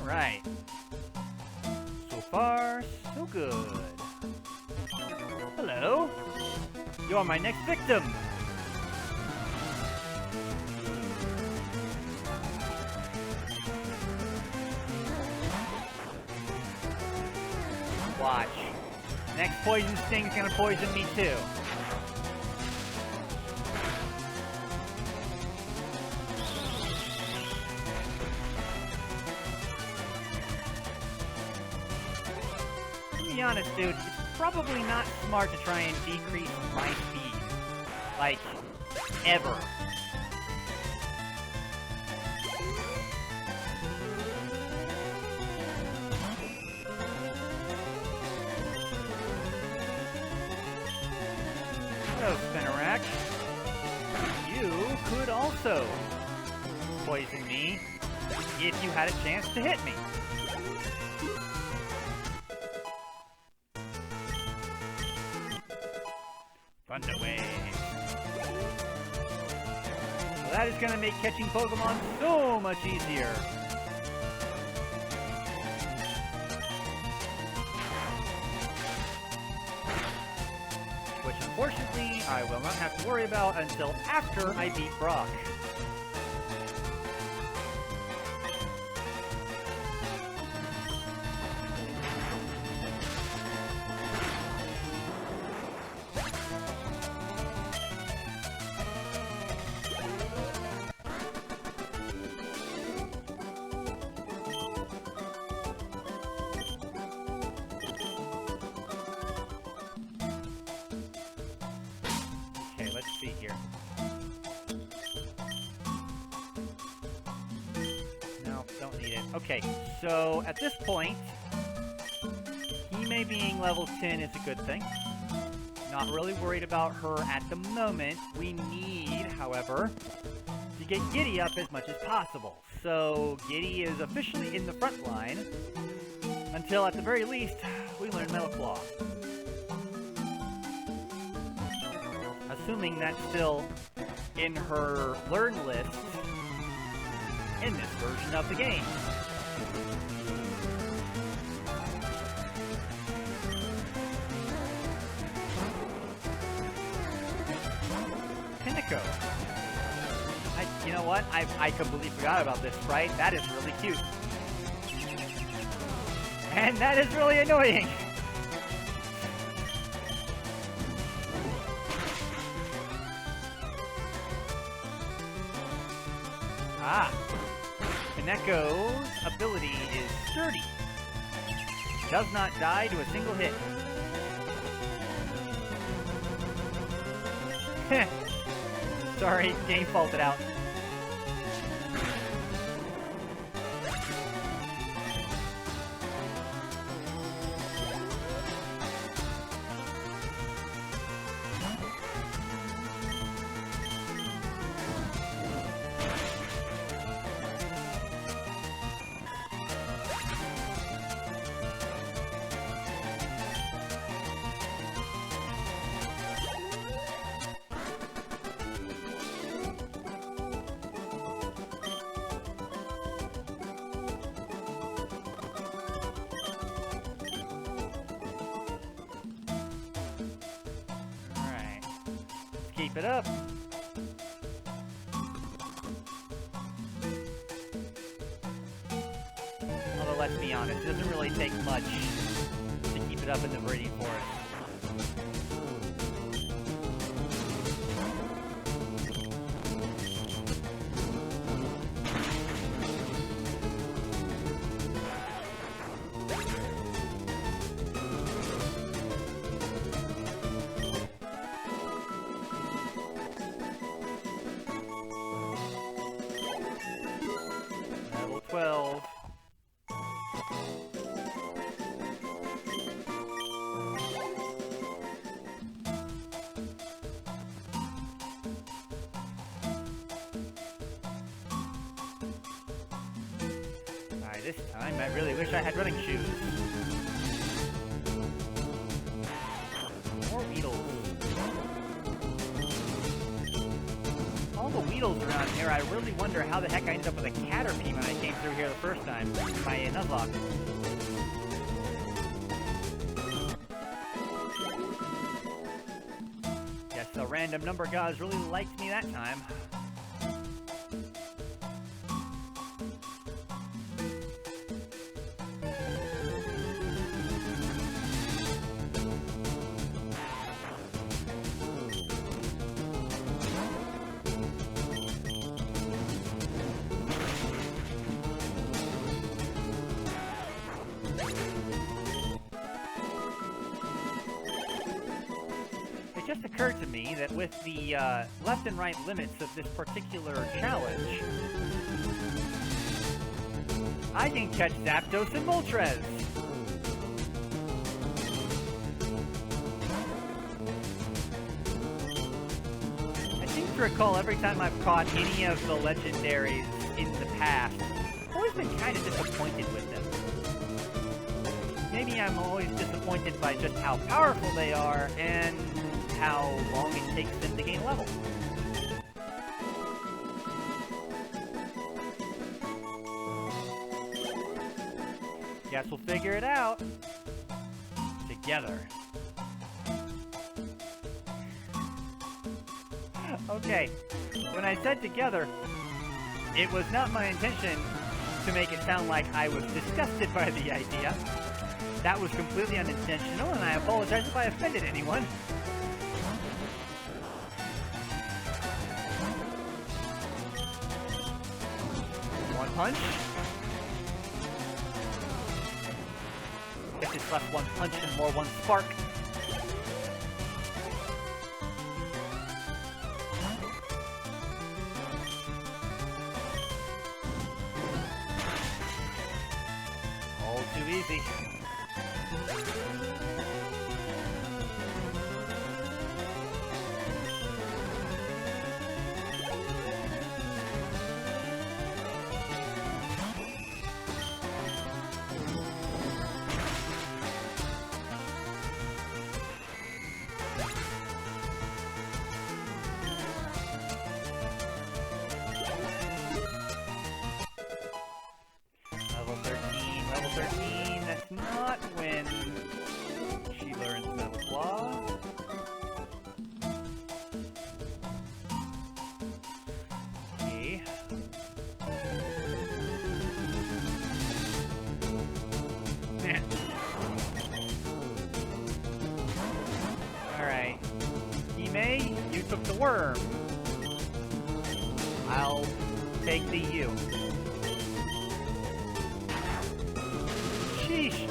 Alright. So far, so good. Hello. You're my next victim. Watch. Next poison sting's gonna poison me too. To be honest, dude, it's probably not smart to try and decrease my speed. Like, ever. Hello, Spinnerack. You could also poison me if you had a chance to hit me. Thunder Wave. Well, that is going to make catching Pokemon so much easier. Which, unfortunately, I will not have to worry about until after I beat Brock. Okay, let's see here. No, don't need it. Okay, so at this point, Hime being level 10 is a good thing. Not really worried about her at the moment. We need, however, to get Giddy up as much as possible. So Giddy is officially in the front line until, at the very least, we learn Metal Claw. Assuming that's still in her learn list in this version of the game. Pinnacle. You know what? I completely forgot about this sprite. That is really cute. And that is really annoying. Ah, Pineco's ability is Sturdy. Does not die to a single hit. Heh. Sorry, game faulted out. Keep it up. let's be honest. It doesn't really take much to keep it up in the Viridian Forest. Level 12. Alright, this time I really wish I had running shoes. More Weedles. All the Weedles around here, I really wonder how the heck I ended up with a Caterpie when I came through here the first time. My Nuzlocke. Guess the random number gods really liked me that time. It just occurred to me that with the left and right limits of this particular challenge, I can catch Zapdos and Moltres. I seem to recall every time I've caught any of the legendaries in the past, I've always been kind of disappointed with them. Maybe I'm always disappointed by just how powerful they are and how long it takes them to gain level. Guess we'll figure it out together. Okay, when I said together, it was not my intention to make it sound like I was disgusted by the idea. That was completely unintentional, and I apologize if I offended anyone. One punch. Guess it's less one punch and more one spark. All too easy. Level 13, that's not when she learns the flaw. Okay. Alright. Hime, you took the worm. I'll take the U. Sheesh!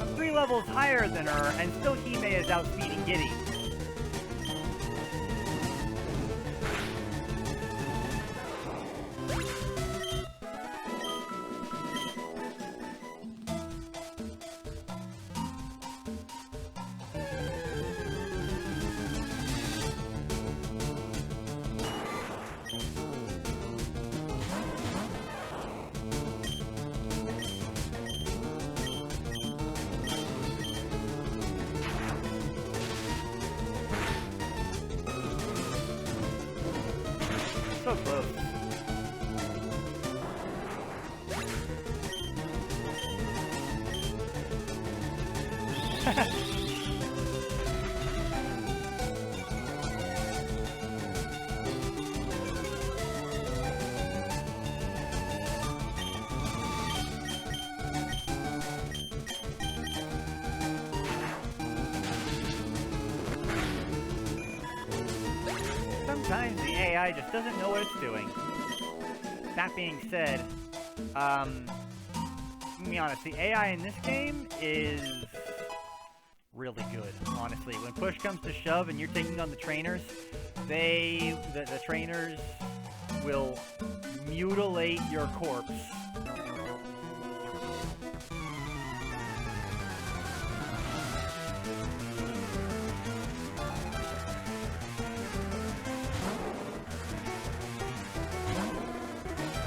I'm 3 levels higher than her, and still Hime is outspeeding Giddy. So close. times the AI just doesn't know what it's doing. That being said, let me be honest, the AI in this game is really good, honestly. When push comes to shove and you're taking on the trainers, the trainers will mutilate your corpse.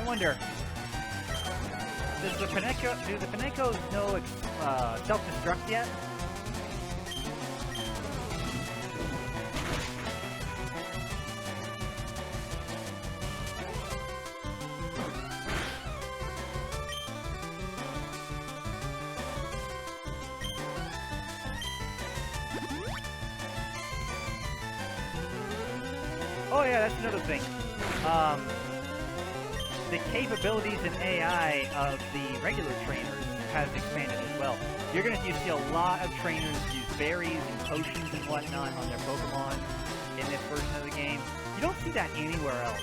I wonder, do the Pinecos know self-destruct yet? Oh yeah, that's another thing. The capabilities in AI of the regular trainers has expanded as well. You're going to see a lot of trainers use berries and potions and whatnot on their Pokemon in this version of the game. You don't see that anywhere else.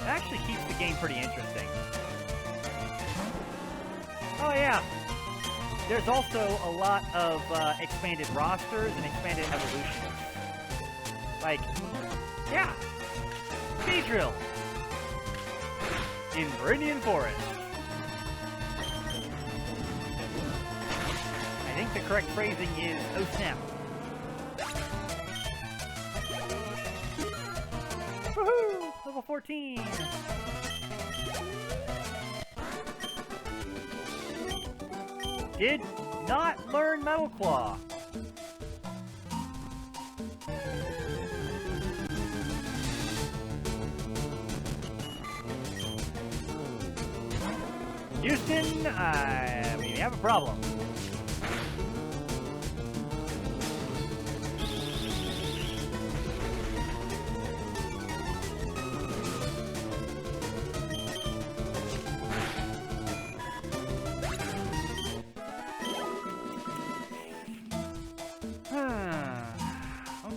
It actually keeps the game pretty interesting. Oh yeah! There's also a lot of expanded rosters and expanded evolutions. Like, yeah! Beedrill! In Viridian Forest. I think the correct phrasing is, oh snap. Woohoo! Level 14! Did not learn Metal Claw. Houston, we have a problem.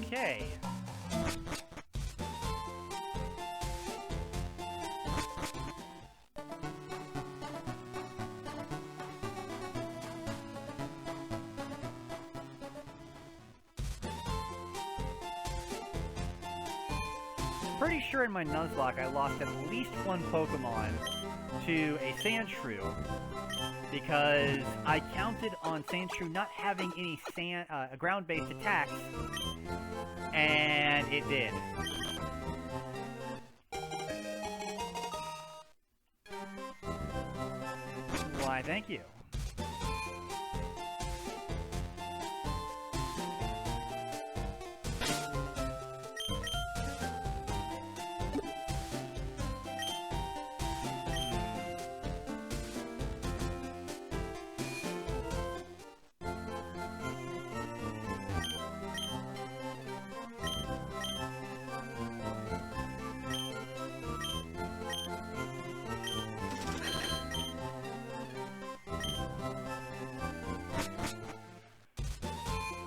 Okay. Pretty sure in my Nuzlocke I lost at least one Pokemon to a Sandshrew because I counted on Sandshrew not having any ground-based attacks, and it did. Why, thank you.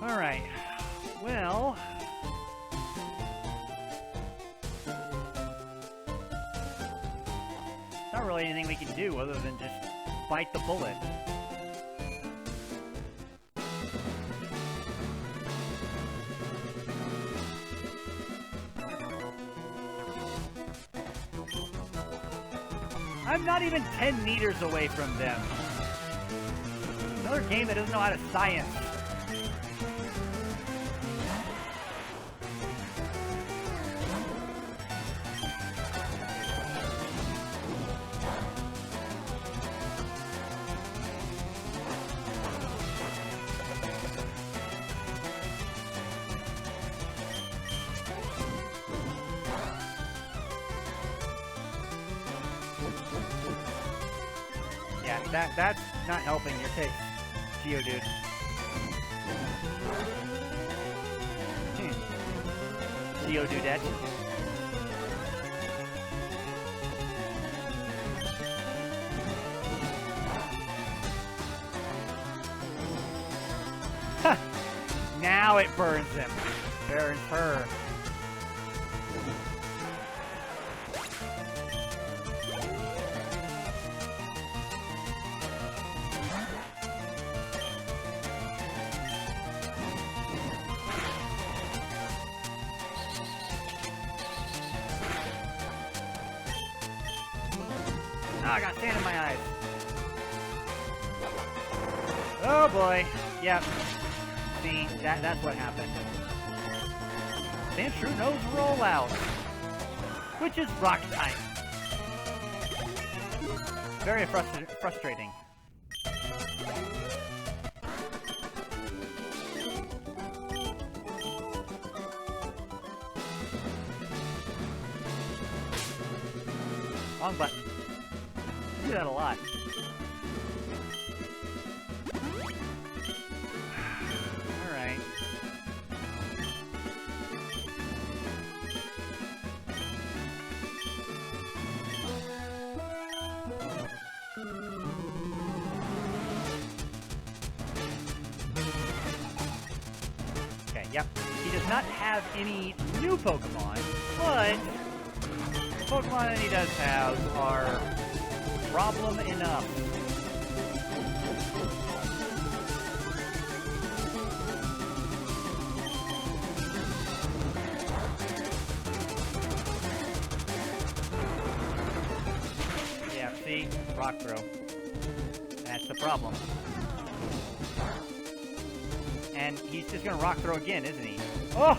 Alright, well... not really anything we can do other than just bite the bullet. I'm not even 10 meters away from them. Another game that doesn't know how to science. Yeah, that's not helping your case, Geodude. Geodudette. Now it burns him. Burns her. Oh, I got sand in my eyes. Oh boy. Yep. See, that's what happened. Sandshrew knows rollout, which is rock type. Very frustrating. Wrong button. I do that a lot. Alright. Okay, yep. He does not have any new Pokemon, but the Pokemon that he does have are problem enough. Yeah, see? Rock throw. That's the problem. And he's just gonna rock throw again, isn't he? Oh!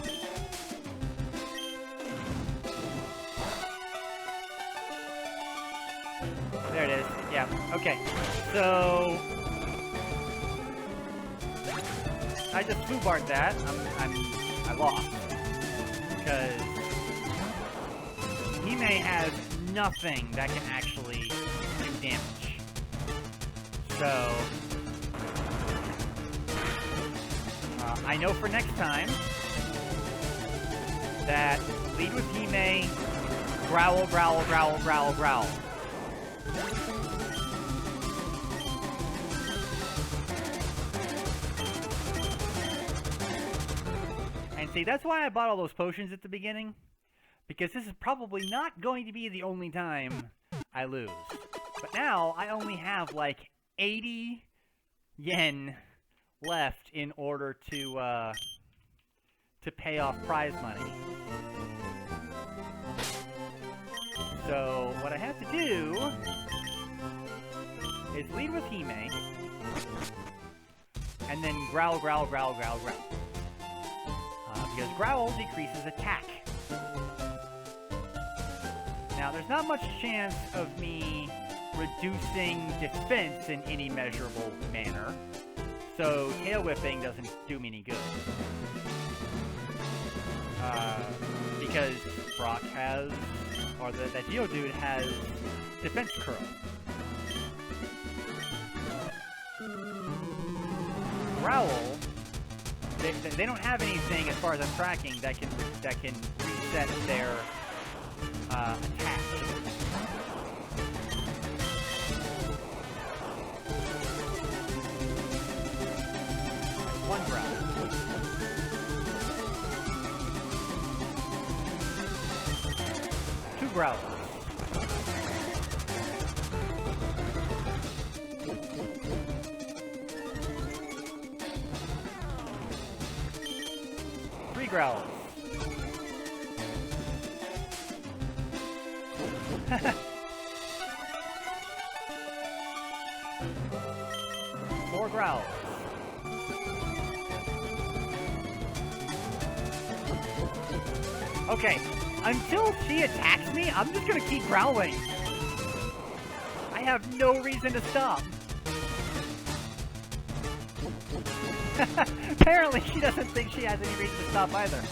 There it is. Yeah. Okay. So I just foobarred that. I lost because Hime has nothing that can actually do damage. So I know for next time that lead with Hime, growl, growl, growl, growl, growl. And see, that's why I bought all those potions at the beginning, because this is probably not going to be the only time I lose. But now, I only have like 80 yen left in order to pay off prize money. So, what I have to do is lead with Hime, and then growl, growl, growl, growl, growl. Because growl decreases attack. Now, there's not much chance of me reducing defense in any measurable manner, so tail whipping doesn't do me any good. Because Brock has, or that Geodude has defense curl. Growl, they don't have anything as far as I'm tracking that can reset their attack. One growl. Two growls. Three growls. Four growls. Okay, until she attacks me, I'm just gonna keep growling. I have no reason to stop. Apparently, she doesn't think she has any reason to stop either.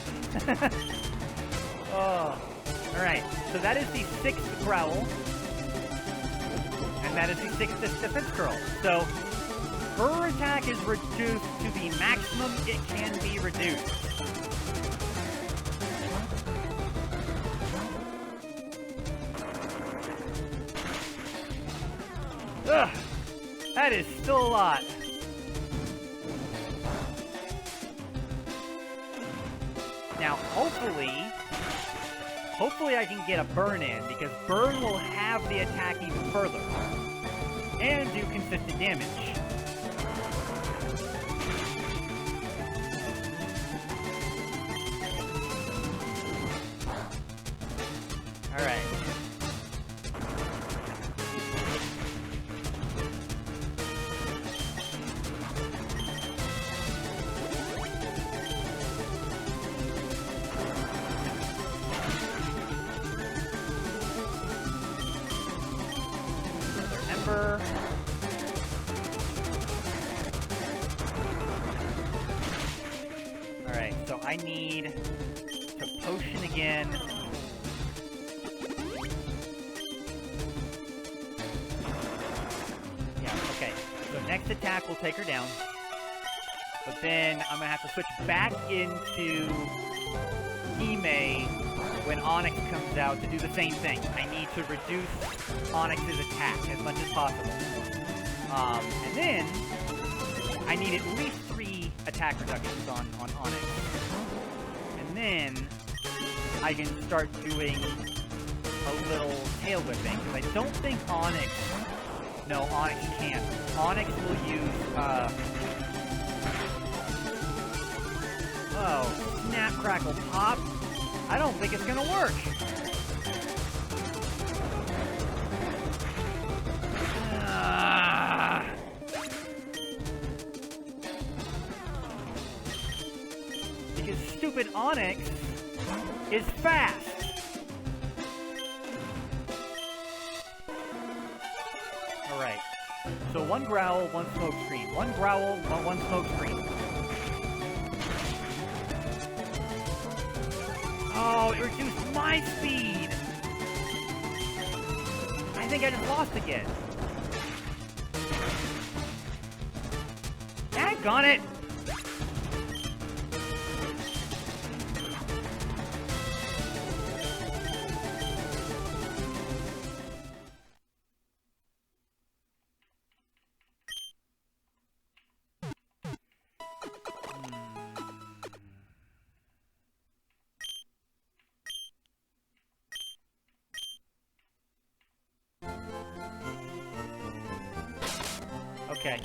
Oh. Alright, so that is the 6th growl. And that is the 6th defense curl. So, her attack is reduced to the maximum it can be reduced. Ugh! That is still a lot. Now, hopefully I can get a burn in, because burn will have the attack even further. And do consistent damage. Alright. Ember. Alright, so I need to potion again. Yeah, okay. So next attack will take her down. But then I'm gonna have to switch back into Hime when Onyx comes out to do the same thing. I need to reduce Onyx's attack as much as possible. And then I need at least 3 attack reductions on Onyx. And then I can start doing a little tail whipping, because I don't think Onyx... No, Onyx can't. Onyx will use, Oh, snap, crackle, pop. I don't think it's gonna work. Because stupid Onyx is fast. Alright. So 1 growl, 1 smoke screen. 1 growl, 1 smoke screen. Oh, it reduced my speed! I think I just lost again. Daggone it! Okay.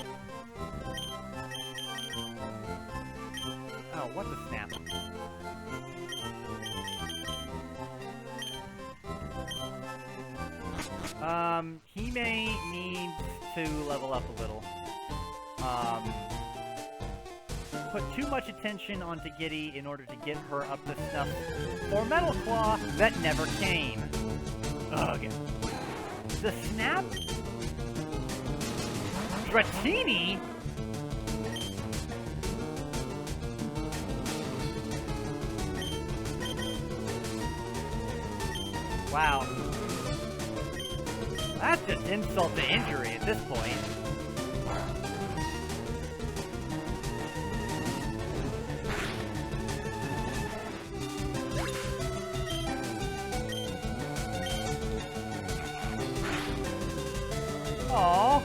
Oh, what the snap? Hime needs to level up a little. Put too much attention onto Giddy in order to get her up to snuff for Metal Claw that never came. Ugh. The snap? Dratini? Wow. That's just insult to injury at this point. Aww.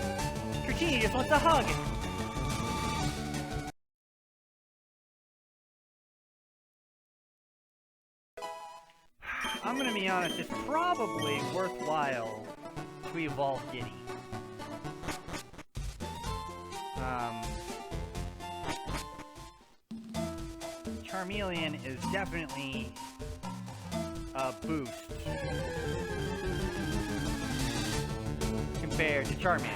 Dratini just wants a hug. I'm gonna be honest, it's probably worthwhile to evolve Giddy. Charmeleon is definitely a boost compared to Charmander.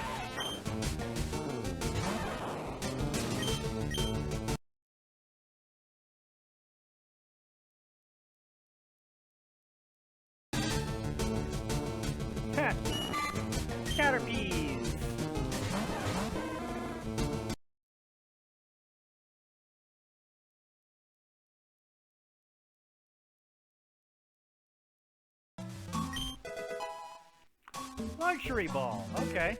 Caterpies! Luxury ball, okay.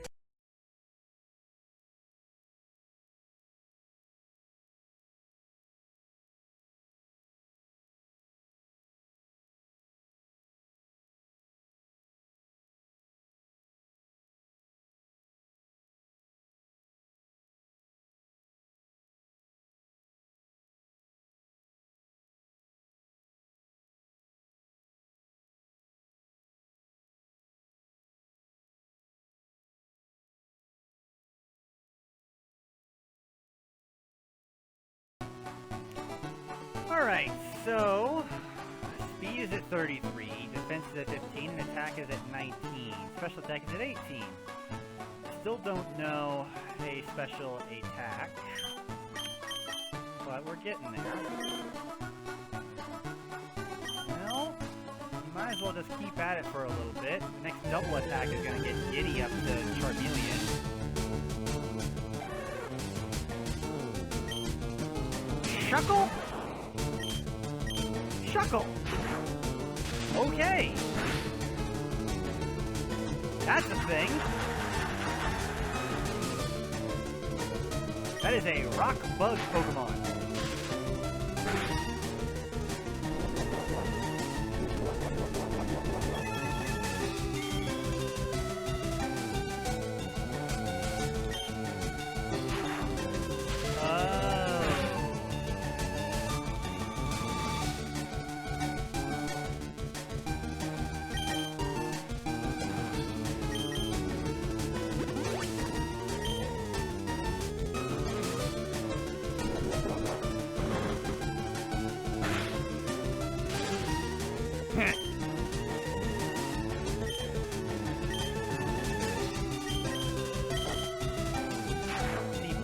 Alright, so speed is at 33, defense is at 15, and attack is at 19. Special attack is at 18. Still don't know a special attack, but we're getting there. Well, you might as well just keep at it for a little bit. The next double attack is going to get Giddy up to Charmeleon. Shuckle? Shuckle! Okay! That's a thing! That is a rock bug Pokemon.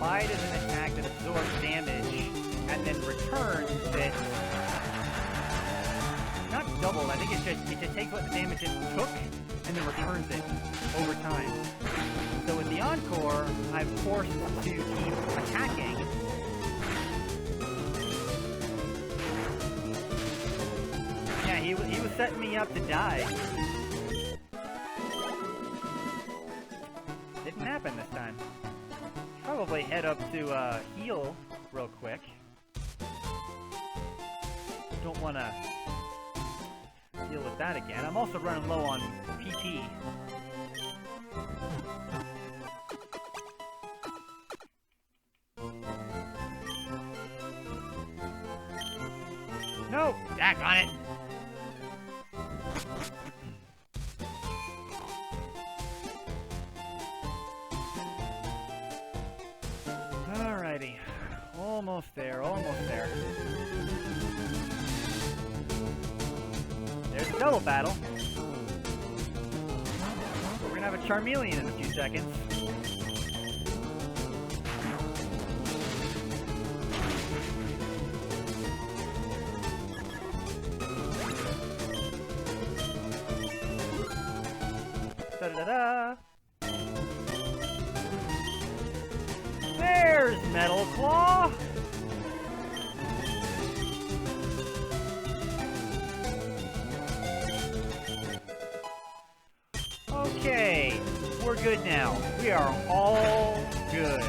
Bite is an attack that absorbs damage and then returns it. Not doubled, I think it just takes what the damage it took and then returns it over time. So with the Encore, I'm forced to keep attacking. Yeah, he was setting me up to die. Didn't happen this time. Probably head up to heal real quick. Don't want to deal with that again. I'm also running low on PT. No! Back on it! Alrighty. Almost there, almost there. There's a double battle. We're gonna have a Charmeleon in a few seconds. Da-da-da-da! There's Metal Claw! Okay, we're good now. We are all good.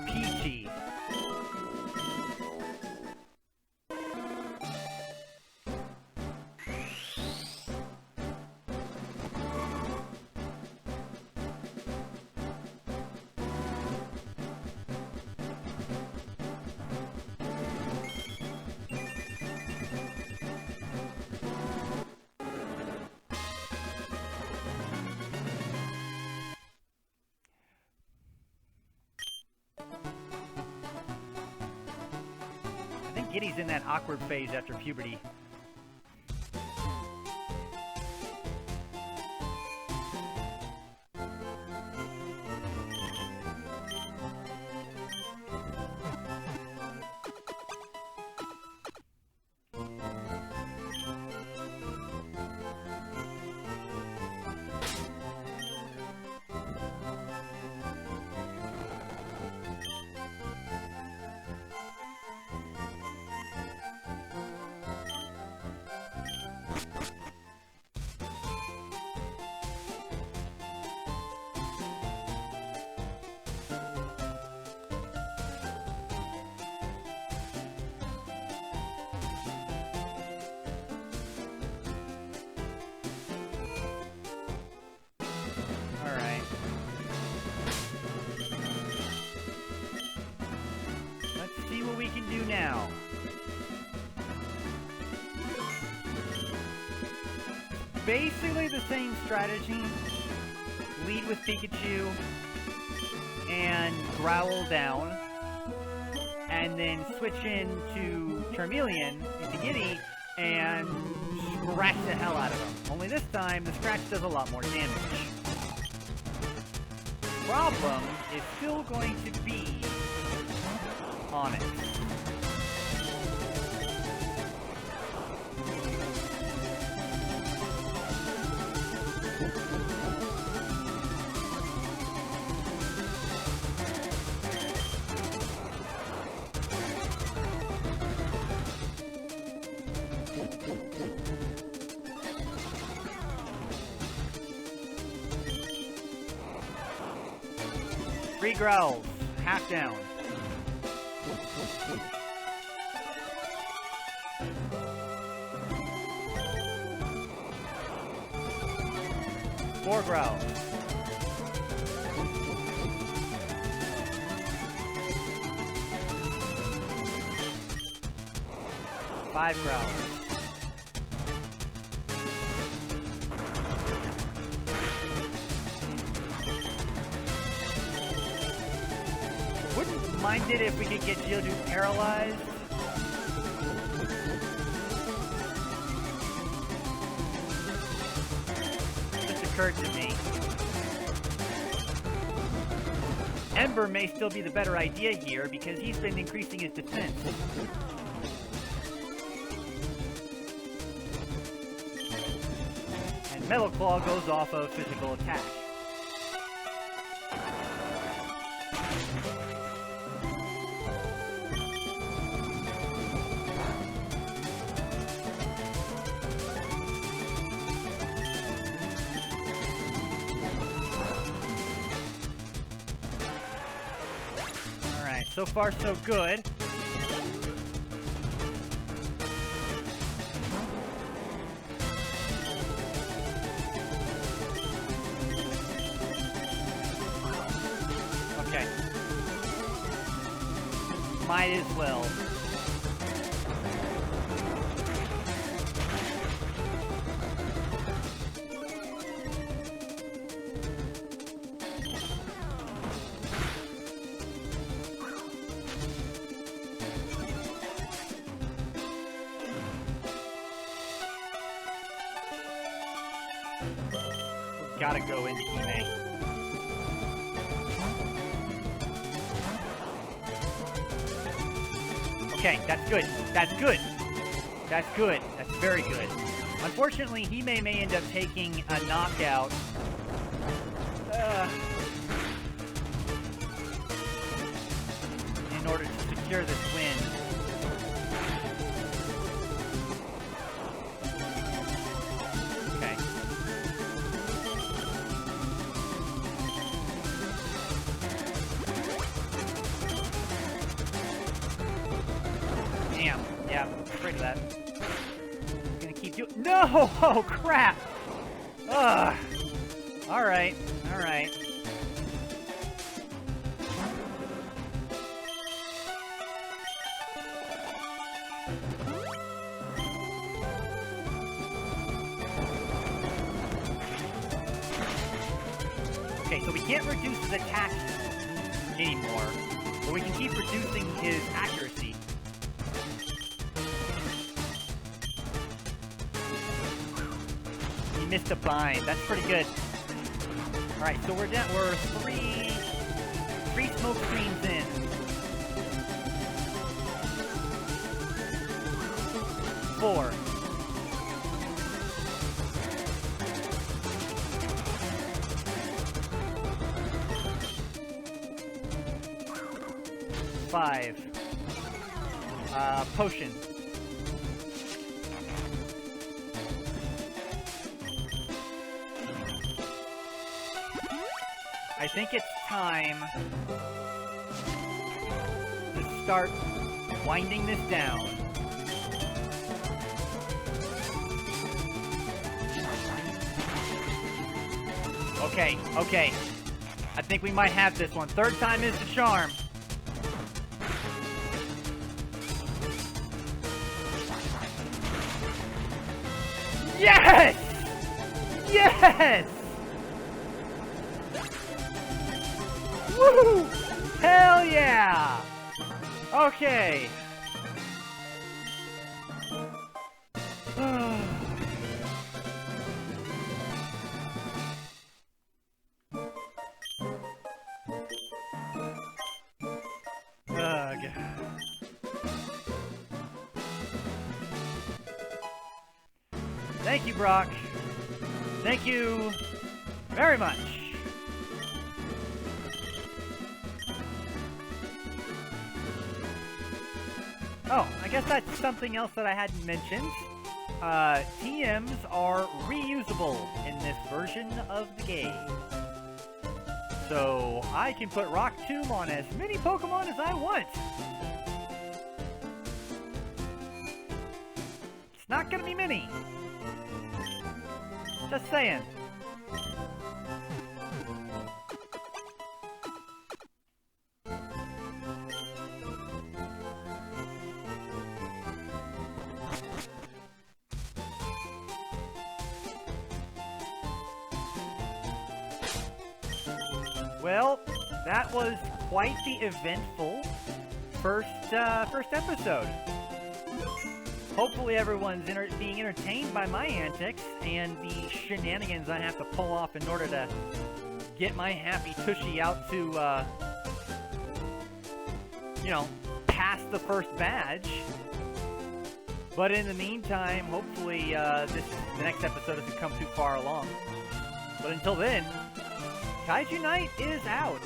Peachy. I think Giddy's in that awkward phase after puberty. We can do now. Basically the same strategy. Lead with Pikachu and growl down and then switch into Charmeleon, into Giddy, and scratch the hell out of him. Only this time, the scratch does a lot more damage. Problem is still going to be Onyx. Three growls, half down. Four growls. Five growls. Wouldn't mind it if we could get Geodude paralyzed. This occurred to me. Ember may still be the better idea here because he's been increasing his defense. And Metal Claw goes off of physical attack. So far, so good. Okay. Might as well. Gotta go into Hime. Okay, that's good. That's good. That's good. That's very good. Unfortunately, Hime may end up taking a knockout. In order to secure this win. Yeah, I'm afraid of that. I'm gonna keep doing— No! Oh, crap! Ugh! Alright, alright. Okay, so we can't reduce his attack anymore, but we can keep reducing his accuracy. Missed a bind. That's pretty good. Alright, so we're down. We're three smoke screens in. Four. Five. Potion. I think it's time to start winding this down. Okay, okay. I think we might have this one. Third time is the charm. Yes! Yes! Woo! Hell yeah! Okay. Ugh. Thank you, Brock. Thank you very much. Oh, I guess that's something else that I hadn't mentioned. TMs are reusable in this version of the game. So I can put Rock Tomb on as many Pokemon as I want. It's not gonna be many. Just saying. Well, that was quite the eventful first episode. Hopefully everyone's being entertained by my antics and the shenanigans I have to pull off in order to get my happy tushy out to, you know, pass the first badge. But in the meantime, hopefully the next episode doesn't come too far along. But until then, Kaiju Knight is out.